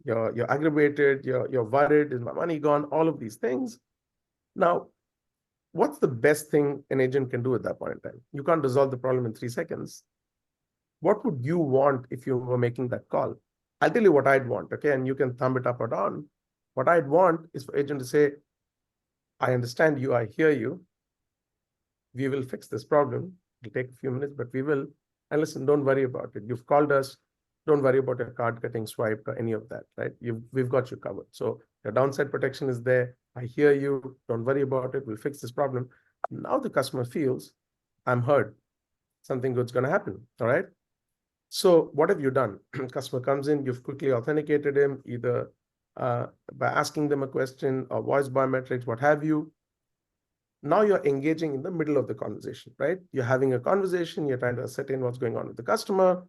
you're aggravated, you're worried, is my money gone? All of these things. Now, what's the best thing an agent can do at that point in time? You can't resolve the problem in 3 seconds. What would you want if you were making that call? I'll tell you what I'd want, okay? And you can thumb it up or down. What I'd want is for agent to say, I understand you, I hear you. We will fix this problem. It'll take a few minutes, but we will. And listen, don't worry about it. You've called us. Don't worry about your card getting swiped or any of that, right? We've got you covered. So your downside protection is there. I hear you. Don't worry about it. We'll fix this problem. Now the customer feels, I'm heard. Something good's going to happen, all right? So what have you done? Customer comes in, you've quickly authenticated him, either by asking them a question or voice biometrics, what have you. Now you're engaging in the middle of the conversation, right? You're having a conversation, you're trying to ascertain what's going on with the customer.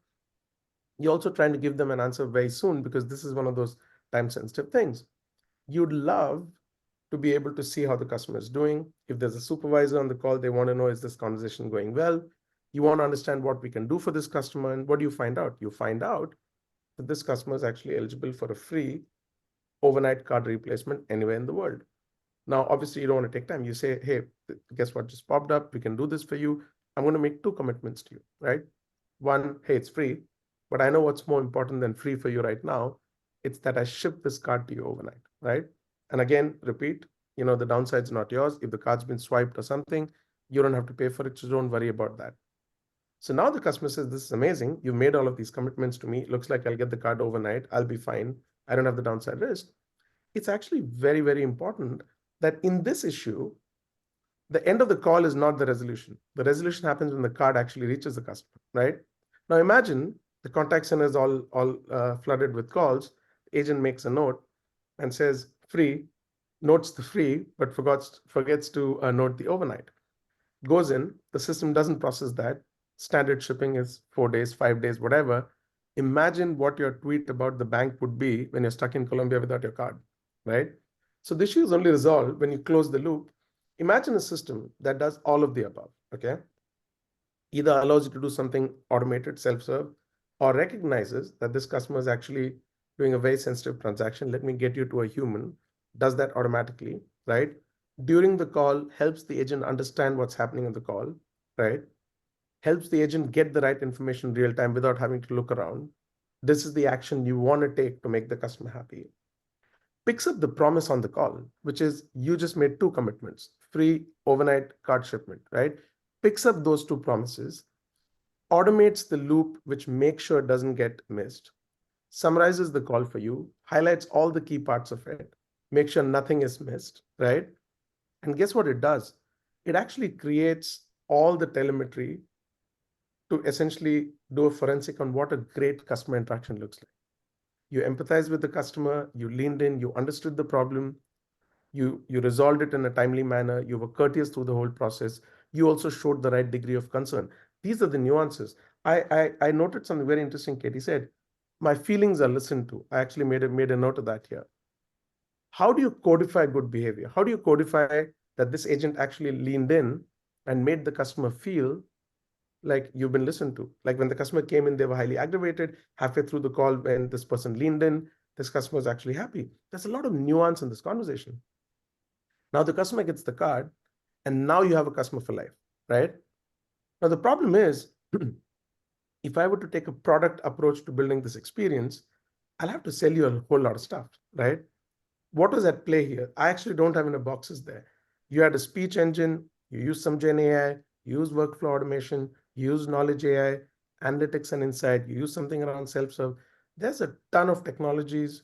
You're also trying to give them an answer very soon because this is one of those time-sensitive things. You'd love to be able to see how the customer is doing. If there's a supervisor on the call, they want to know, is this conversation going well? You want to understand what we can do for this customer. And what do you find out? You find out that this customer is actually eligible for a free overnight card replacement anywhere in the world. Now, obviously, you don't want to take time. You say, hey, guess what just popped up? We can do this for you. I'm going to make 2 commitments to you, right? One, hey, it's free, but I know what's more important than free for you right now. It's that I ship this card to you overnight, right? And again, repeat, the downside's not yours. If the card's been swiped or something, you don't have to pay for it, so don't worry about that. So now the customer says, this is amazing. You made all of these commitments to me. It looks like I'll get the card overnight. I'll be fine. I don't have the downside risk. It's actually very, very important that in this issue, the end of the call is not the resolution. The resolution happens when the card actually reaches the customer, right? Now imagine the contact center is all flooded with calls. The agent makes a note and says free, notes the free, but forgets to note the overnight. Goes in, the system doesn't process that. Standard shipping is 4 days, 5 days, whatever. Imagine what your tweet about the bank would be when you're stuck in Colombia without your card, right? So the issue is only resolved when you close the loop. Imagine a system that does all of the above, okay? Either allows you to do something automated, self-serve, or recognizes that this customer is actually doing a very sensitive transaction. Let me get you to a human. Does that automatically, right? During the call, helps the agent understand what's happening on the call, right? Helps the agent get the right information real time without having to look around. This is the action you want to take to make the customer happy. Picks up the promise on the call, which is you just made 2 commitments, free overnight card shipment, right? Picks up those 2 promises, automates the loop, which makes sure it doesn't get missed, summarizes the call for you, highlights all the key parts of it, make sure nothing is missed, right? And guess what it does? It actually creates all the telemetry to essentially do a forensic on what a great customer interaction looks like. You empathize with the customer, you leaned in, you understood the problem, you resolved it in a timely manner, you were courteous through the whole process, you also showed the right degree of concern. These are the nuances. I noted something very interesting. Katie said, my feelings are listened to. I actually made a note of that here. How do you codify good behavior? How do you codify that this agent actually leaned in and made the customer feel like you've been listened to? Like when the customer came in, they were highly aggravated. Halfway through the call, when this person leaned in, this customer is actually happy. There's a lot of nuance in this conversation. Now the customer gets the card, and now you have a customer for life, right? Now the problem is, if I were to take a product approach to building this experience, I'll have to sell you a whole lot of stuff, right? What was at play here? I actually don't have any boxes there. You had a speech engine, you use some Gen AI, you use workflow automation, you use knowledge AI, analytics and insight, you use something around self-serve. There's a ton of technologies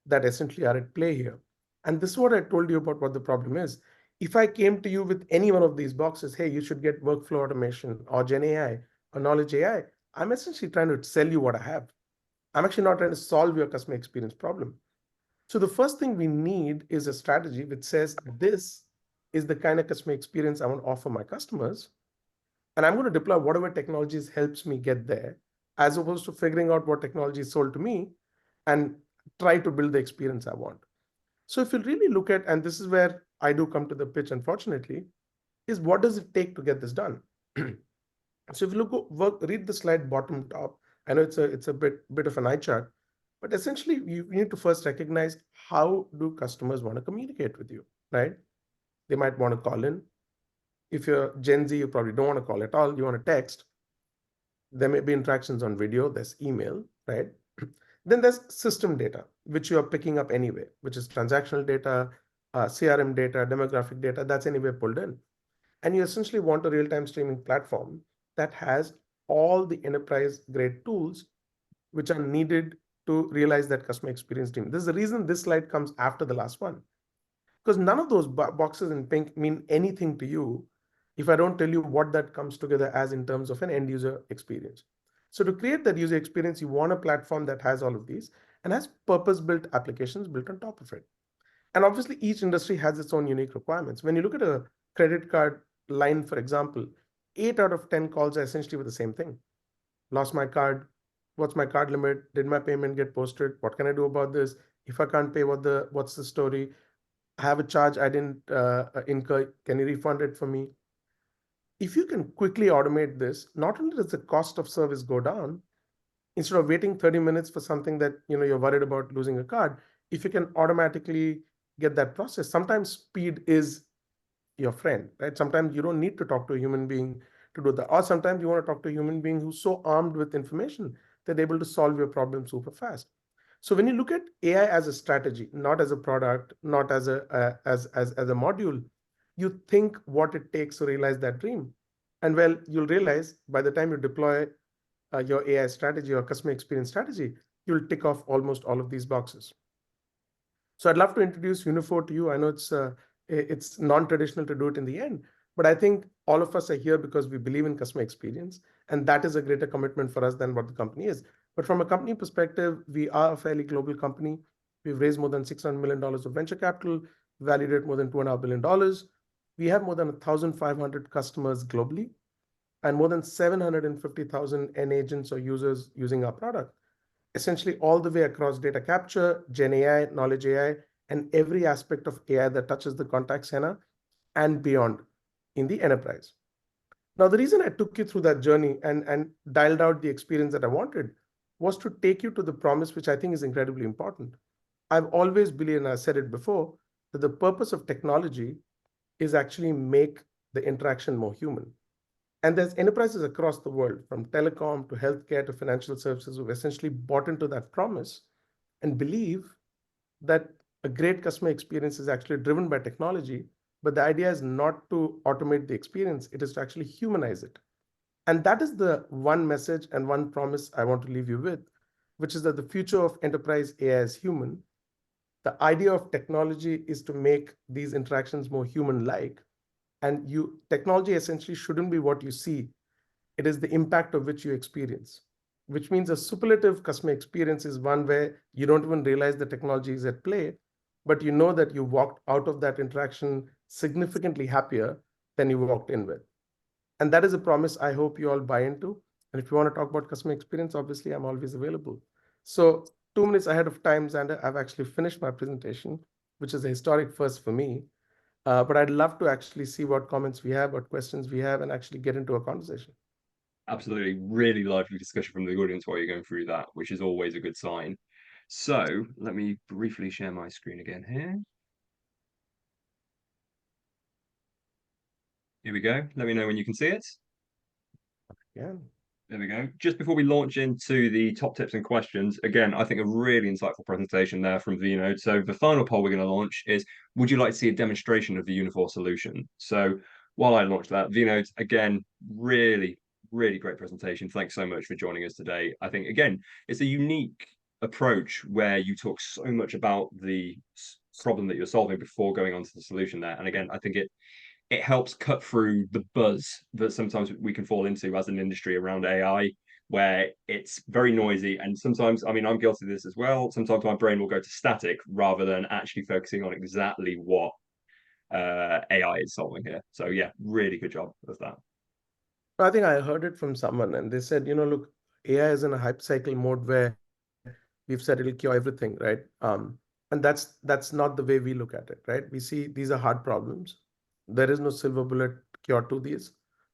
that essentially are at play here. And this is what I told you about what the problem is. If I came to you with any one of these boxes, hey, you should get workflow automation or Gen AI or knowledge AI, I'm essentially trying to sell you what I have. I'm actually not trying to solve your customer experience problem. So the first thing we need is a strategy which says, this is the kind of customer experience I want to offer my customers. And I'm going to deploy whatever technologies helps me get there, as opposed to figuring out what technology is sold to me and try to build the experience I want. So if you really look at, and this is where I do come to the pitch, unfortunately, is what does it take to get this done? So if you read the slide bottom top, I know it's a bit of an eye chart, but essentially you need to first recognize, how do customers want to communicate with you, right? They might want to call in. If you're Gen Z, you probably don't want to call at all. You want to text. There may be interactions on video. There's email, right? Then there's system data, which you are picking up anyway, which is transactional data, CRM data, demographic data. That's anyway pulled in. And you essentially want a real-time streaming platform that has all the enterprise-grade tools which are needed to realize that customer experience team. This is the reason this slide comes after the last one, because none of those boxes in pink mean anything to you if I don't tell you what that comes together as in terms of an end user experience. So to create that user experience, you want a platform that has all of these and has purpose-built applications built on top of it. And obviously, each industry has its own unique requirements. When you look at a credit card line, for example, 8 out of 10 calls are essentially with the same thing. Lost my card. What's my card limit? Did my payment get posted? What can I do about this? If I can't pay, what's the story? I have a charge I didn't incur. Can you refund it for me? If you can quickly automate this, not only does the cost of service go down, instead of waiting 30 minutes for something that you're worried about losing a card, if you can automatically get that process, sometimes speed is your friend, right? Sometimes you don't need to talk to a human being to do that. Or sometimes you want to talk to a human being who's so armed with information that they're able to solve your problem super fast. So when you look at AI as a strategy, not as a product, not as a module, you think what it takes to realize that dream. And well, you'll realize by the time you deploy your AI strategy or customer experience strategy, you'll tick off almost all of these boxes. So I'd love to introduce Uniphore to you. I know it's non-traditional to do it in the end, but I think all of us are here because we believe in customer experience, and that is a greater commitment for us than what the company is. But from a company perspective, we are a fairly global company. We've raised more than $600 million of venture capital, valued at more than $2.5 billion. We have more than 1,500 customers globally, and more than 750,000 end agents or users using our product, essentially all the way across data capture, Gen AI, knowledge AI, and every aspect of AI that touches the contact center and beyond in the enterprise. Now, the reason I took you through that journey and dialed out the experience that I wanted was to take you to the promise, which I think is incredibly important. I've always believed, and I said it before, that the purpose of technology is actually make the interaction more human. And there's enterprises across the world, from telecom to healthcare to financial services, who've essentially bought into that promise and believe that a great customer experience is actually driven by technology. But the idea is not to automate the experience, it is to actually humanize it. And that is the one message and one promise I want to leave you with, which is that the future of enterprise AI is human. The idea of technology is to make these interactions more human-like. And technology essentially shouldn't be what you see. It is the impact of which you experience, which means a superlative customer experience is one where you don't even realize the technology is at play, but you know that you walked out of that interaction significantly happier than you walked in with. And that is a promise I hope you all buy into. And if you want to talk about customer experience, obviously I'm always available. So 2 minutes ahead of time, Xander, I've actually finished my presentation, which is a historic first for me. But I'd love to actually see what comments we have, what questions we have, and actually get into a conversation. Absolutely. Really lively discussion from the audience while you're going through that, which is always a good sign. So let me briefly share my screen again here. Here we go. Let me know when you can see it. Yeah. There we go. Just before we launch into the top tips and questions, again, I think a really insightful presentation there from Vinod. So the final poll we're going to launch is, would you like to see a demonstration of the Uniphore solution? So while I launch that, Vinod, again, really great presentation. Thanks so much for joining us today. I think, again, it's a unique approach where you talk so much about the problem that you're solving before going on to the solution there. And again, I think it helps cut through the buzz that sometimes we can fall into as an industry around AI, where it's very noisy. And sometimes, I mean, I'm guilty of this as well. Sometimes my brain will go to static rather than actually focusing on exactly what AI is solving here. So yeah, really good job of that. I think I heard it from someone and they said, look, AI is in a hype cycle mode where we've said it'll cure everything, right? And that's not the way we look at it, right? We see these are hard problems. There is no silver bullet cure to these.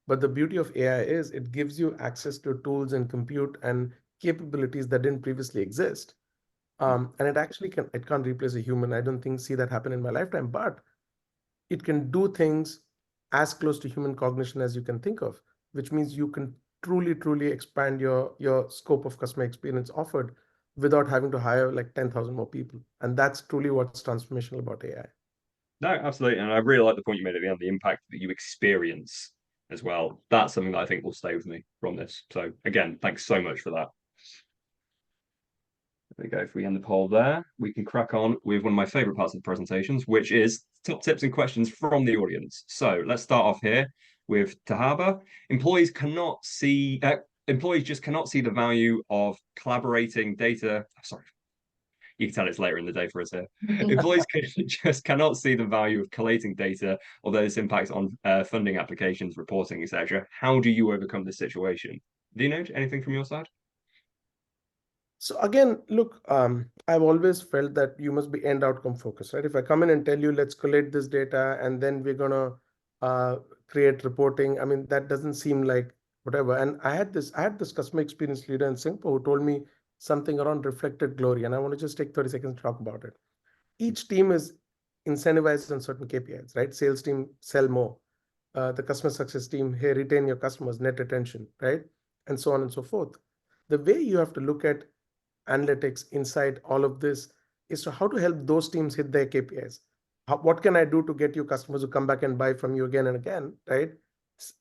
But the beauty of AI is it gives you access to tools and compute and capabilities that didn't previously exist. And it can't replace a human. I don't see that happen in my lifetime, but it can do things as close to human cognition as you can think of, which means you can truly expand your scope of customer experience offered without having to hire like 10,000 more people. And that's truly what's transformational about AI. No, absolutely. And I really like the point you made at the end, the impact that you experience as well. That's something that I think will stay with me from this. So again, thanks so much for that. There we go. If we end the poll there, we can crack on with one of my favorite parts of the presentations, which is top tips and questions from the audience. So let's start off here with Tahaba. Employees just cannot see the value of collaborating data. Sorry, you can tell it's later in the day for us here. Employees just cannot see the value of collating data, although this impacts on funding applications, reporting, etc. How do you overcome this situation? Do you know anything from your side? So again, look, I've always felt that you must be end outcome focused, right? If I come in and tell you, let's collate this data and then we're gonna create reporting, I mean, that doesn't seem like whatever. And I had this customer experience leader in Singapore who told me something around reflected glory. And I want to just take 30 seconds to talk about it. Each team is incentivized on certain KPIs, right? Sales team, sell more. The customer success team, hey, retain your customers, net retention, right? And so on and so forth. The way you have to look at analytics, insight, all of this is to how to help those teams hit their KPIs. What can I do to get you customers who come back and buy from you again and again, right?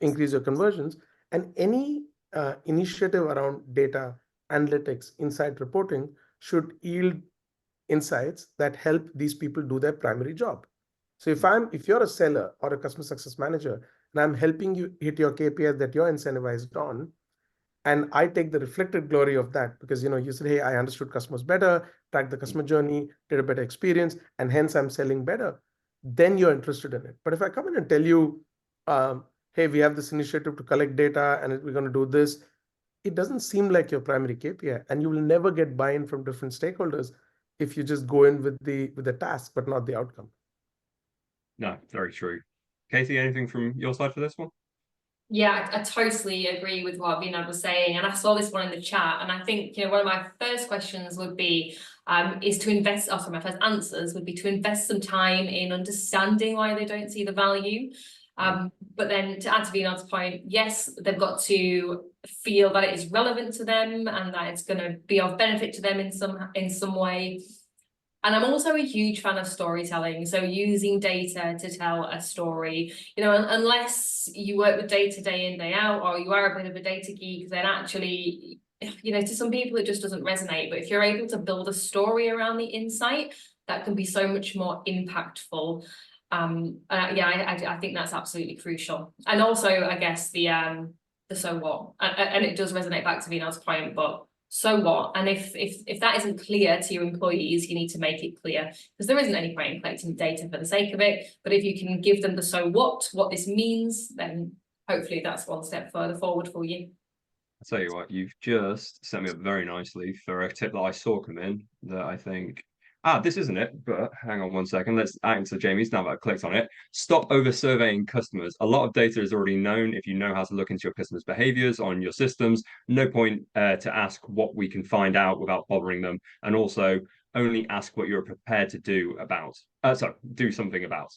Increase your conversions. And any initiative around data, analytics, insight reporting should yield insights that help these people do their primary job. So if you're a seller or a customer success manager, and I'm helping you hit your KPIs that you're incentivized on, and I take the reflected glory of that because you said, hey, I understood customers better, tracked the customer journey, did a better experience, and hence I'm selling better. Then you're interested in it. But if I come in and tell you, hey, we have this initiative to collect data and we're going to do this, it doesn't seem like your primary KPI, and you will never get buy-in from different stakeholders if you just go in with the task but not the outcome. No, very true. Katie, anything from your side for this one? Yeah, I totally agree with what Vinod was saying, and I saw this one in the chat, and I think one of my first questions would be is to invest. Also, my first answers would be to invest some time in understanding why they don't see the value. But then to add to Vinod's point, yes, they've got to feel that it is relevant to them and that it's going to be of benefit to them in some way. And I'm also a huge fan of storytelling. So using data to tell a story, unless you work with data day in, day out, or you are a bit of a data geek, then actually, to some people, it just doesn't resonate. But if you're able to build a story around the insight, that can be so much more impactful. I think that's absolutely crucial. And also, I guess the so what, and it does resonate back to Vinod's point, but so what? And if that isn't clear to your employees, you need to make it clear, because there isn't any point in collecting data for the sake of it. But if you can give them the so what this means, then hopefully that's one step further forward for you. I'll tell you what, you've just set me up very nicely for a tip that I saw come in that I think, this isn't it, but hang on one second. Let's answer Jamie's now that I've clicked on it. Stop over surveying customers. A lot of data is already known. If you know how to look into your customers' behaviors on your systems, no point to ask what we can find out without bothering them. And also only ask what you're prepared to do about. Do something about.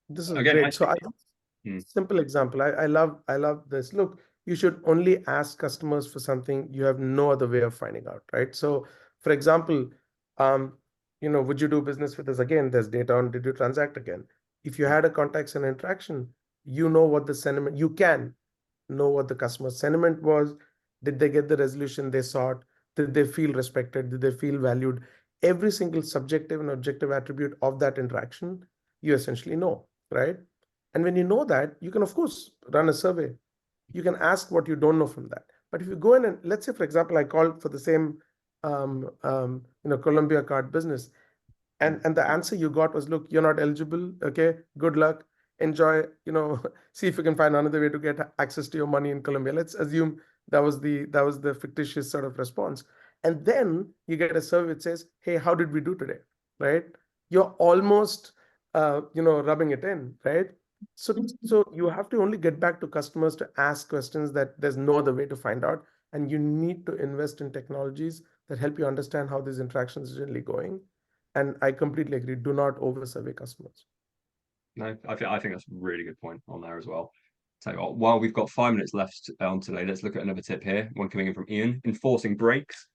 This is again, great. Simple example. I love this. Look, you should only ask customers for something you have no other way of finding out, right? So, for example, would you do business with us again? There's data on did you transact again? If you had a contact center interaction, you know what the sentiment. You can know what the customer's sentiment was. Did they get the resolution they sought? Did they feel respected? Did they feel valued? Every single subjective and objective attribute of that interaction, you essentially know, right? And when you know that, you can, of course, run a survey. you can ask what you don't know from that. But if you go in and let's say, for example, I called for the same Columbia card business, and the answer you got was, look, you're not eligible. Okay, good luck. Enjoy, see if you can find another way to get access to your money in Colombia. Let's assume that was the fictitious sort of response. And then you get a survey that says, hey, how did we do today? Right? You're almost rubbing it in, right? So you have to only get back to customers to ask questions that there's no other way to find out. And you need to invest in technologies that help you understand how these interactions are generally going. And I completely agree. Do not over-survey customers. No, I think that's a really good point on there as well. So while we've got 5 minutes left on today, let's look at another tip here. One coming in from Ian: enforcing breaks.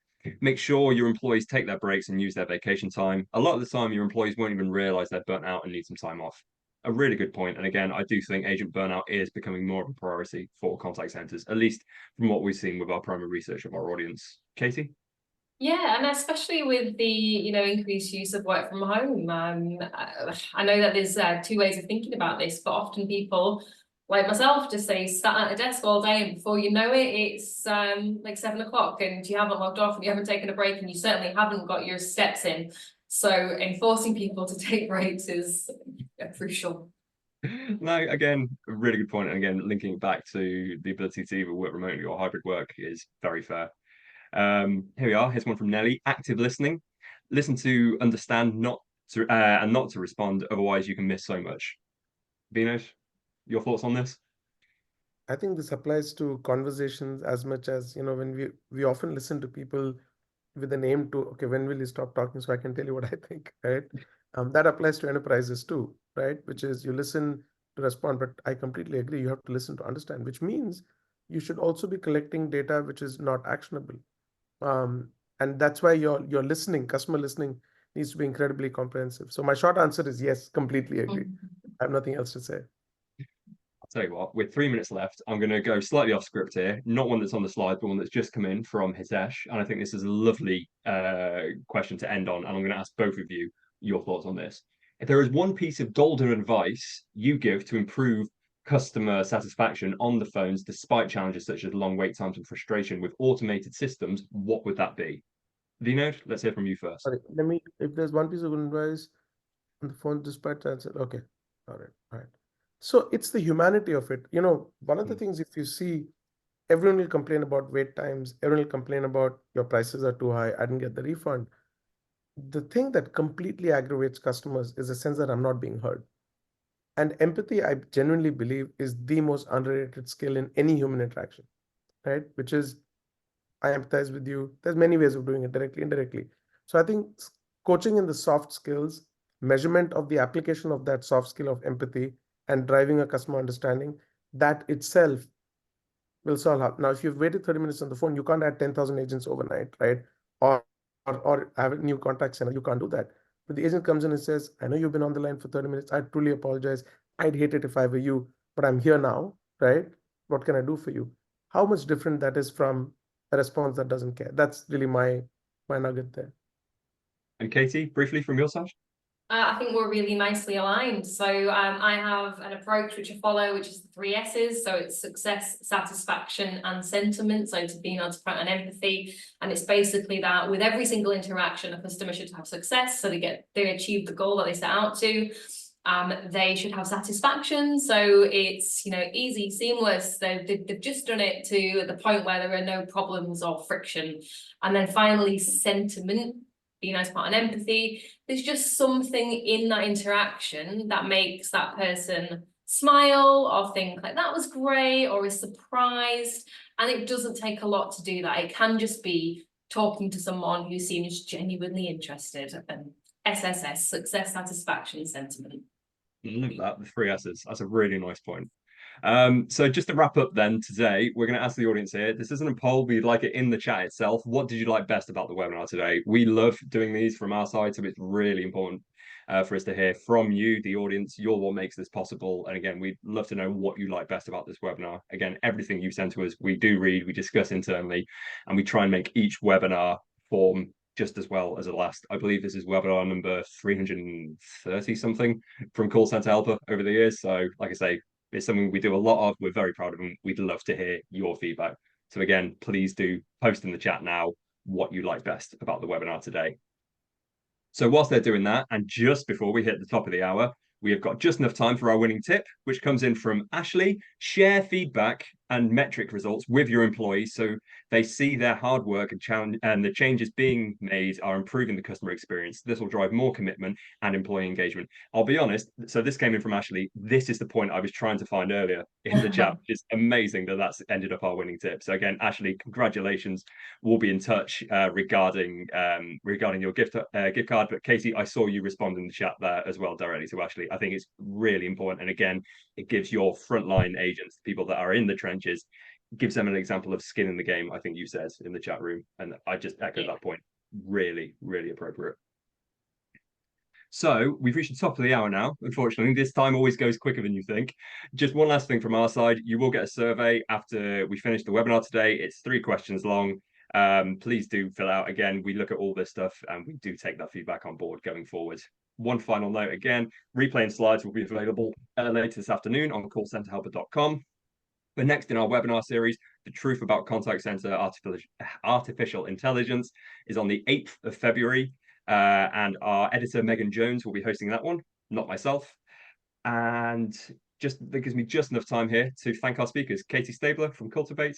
Make sure your employees take their breaks and use their vacation time. A lot of the time, your employees won't even realize they're burnt out and need some time off. A really good point. And again, I do think agent burnout is becoming more of a priority for contact centers, at least from what we've seen with our primary research of our audience. Katie? Yeah, and especially with the increased use of work from home. I know that there's 2 ways of thinking about this, but often people like myself just say sat at a desk all day, and before you know it, it's like 7 o'clock and you haven't logged off and you haven't taken a break and you certainly haven't got your steps in. So enforcing people to take breaks is crucial. No, again, a really good point. And again, linking it back to the ability to either work remotely or hybrid work is very fair. Here we are. Here's one from Nelly: active listening. Listen to understand, not to and not to respond, otherwise you can miss so much. Vinesh, your thoughts on this? I think this applies to conversations as much as, when we often listen to people with an aim to, okay, when will you stop talking so I can tell you what I think, right? That applies to enterprises too, right? Which is you listen to respond, but I completely agree. You have to listen to understand, which means you should also be collecting data which is not actionable. And that's why your listening, customer listening, needs to be incredibly comprehensive. So my short answer is yes, completely agree. I have nothing else to say. I'll tell you what, with 3 minutes left, I'm going to go slightly off script here. Not one that's on the slide, but one that's just come in from Hitesh. And I think this is a lovely question to end on. And I'm going to ask both of you your thoughts on this. If there is one piece of golden advice you give to improve customer satisfaction on the phones, despite challenges such as long wait times and frustration with automated systems, what would that be? Vinod, let's hear from you first. Sorry, if there's one piece of good advice on the phone, despite answer, okay. All right. So it's the humanity of it. One of the things, if you see, everyone will complain about wait times. Everyone will complain about your prices are too high. I didn't get the refund. The thing that completely aggravates customers is a sense that I'm not being heard. And empathy, I genuinely believe, is the most underrated skill in any human interaction, right? Which is, I empathize with you. There's many ways of doing it, directly, indirectly. So I think coaching in the soft skills, measurement of the application of that soft skill of empathy and driving a customer understanding, that itself will solve out. Now, if you've waited 30 minutes on the phone, you can't add 10,000 agents overnight, right? Or have a new contact center. You can't do that. But the agent comes in and says, I know you've been on the line for 30 minutes. I truly apologize. I'd hate it if I were you, but I'm here now, right? What can I do for you? How much different that is from a response that doesn't care. That's really my nugget there. And Katie, briefly from your side? I think we're really nicely aligned. So I have an approach which I follow, which is the 3 S's. So it's success, satisfaction, and sentiment. So to being able to put an empathy. And it's basically that with every single interaction, a customer should have success. So they achieve the goal that they set out to. They should have satisfaction. So it's, easy, seamless. They've just done it to the point where there are no problems or friction. And then finally, sentiment. Be nice part and empathy. There's just something in that interaction that makes that person smile or think like that was great or is surprised. And it doesn't take a lot to do that. It can just be talking to someone who seems genuinely interested. And SSS, success, satisfaction, sentiment. Look at that, the 3 S's. That's a really nice point. So just to wrap up then today, we're going to ask the audience here. This isn't a poll, we'd like it in the chat itself. What did you like best about the webinar today? We love doing these from our side, so it's really important for us to hear from you, the audience. You're what makes this possible. And again, we'd love to know what you like best about this webinar. Again, everything you send to us, we do read, we discuss internally, and we try and make each webinar form just as well as the last. I believe this is webinar number 330 something from Call Center Helper over the years. So like I say, It's something we do a lot of. We're very proud of, and we'd love to hear your feedback. So again, please do post in the chat now what you like best about the webinar today. So whilst they're doing that, and just before we hit the top of the hour, we have got just enough time for our winning tip, which comes in from Ashley. Share feedback and metric results with your employees so they see their hard work and challenge, and the changes being made are improving the customer experience. This will drive more commitment and employee engagement. I'll be honest, so this came in from Ashley. This is the point I was trying to find earlier in the chat. It's amazing that that's ended up our winning tip. So again, Ashley, congratulations. We'll be in touch regarding your gift card. But Katie, I saw you respond in the chat there as well directly to Ashley. I think it's really important. And again, it gives your frontline agents, people that are in the trenches, gives them an example of skin in the game, I think you said in the chat room. And I just echo that point. Really, really appropriate. So we've reached the top of the hour now. Unfortunately, this time always goes quicker than you think. Just one last thing from our side. You will get a survey after we finish the webinar today. It's 3 questions long. Please do fill out. Again, we look at all this stuff and we do take that feedback on board going forward. One final note again, replay and slides will be available later this afternoon on callcenterhelper.com. But next in our webinar series, The Truth About Contact Center Artificial Intelligence is on the 8th of February. And our editor, Megan Jones, will be hosting that one, not myself. And that gives me just enough time here to thank our speakers. Katie Stabler from Cultivate.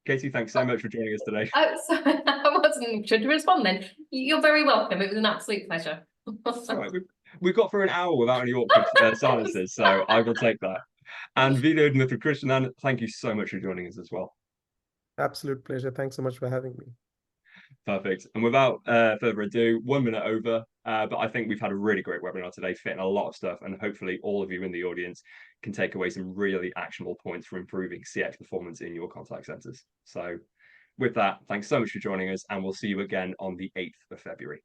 Katie, thanks so much for joining us today. Oh, sorry, I wasn't sure to respond then. You're very welcome. It was an absolute pleasure. All right, we've got through an hour without any awkward silences, so I will take that. And Vinod Mithrakrishnan, thank you so much for joining us as well. Absolute pleasure. Thanks so much for having me. Perfect. And without further ado, 1 minute over, but I think we've had a really great webinar today, fitting a lot of stuff, and hopefully all of you in the audience can take away some really actionable points for improving CX performance in your contact centers. So with that, thanks so much for joining us, and we'll see you again on the 8th of February.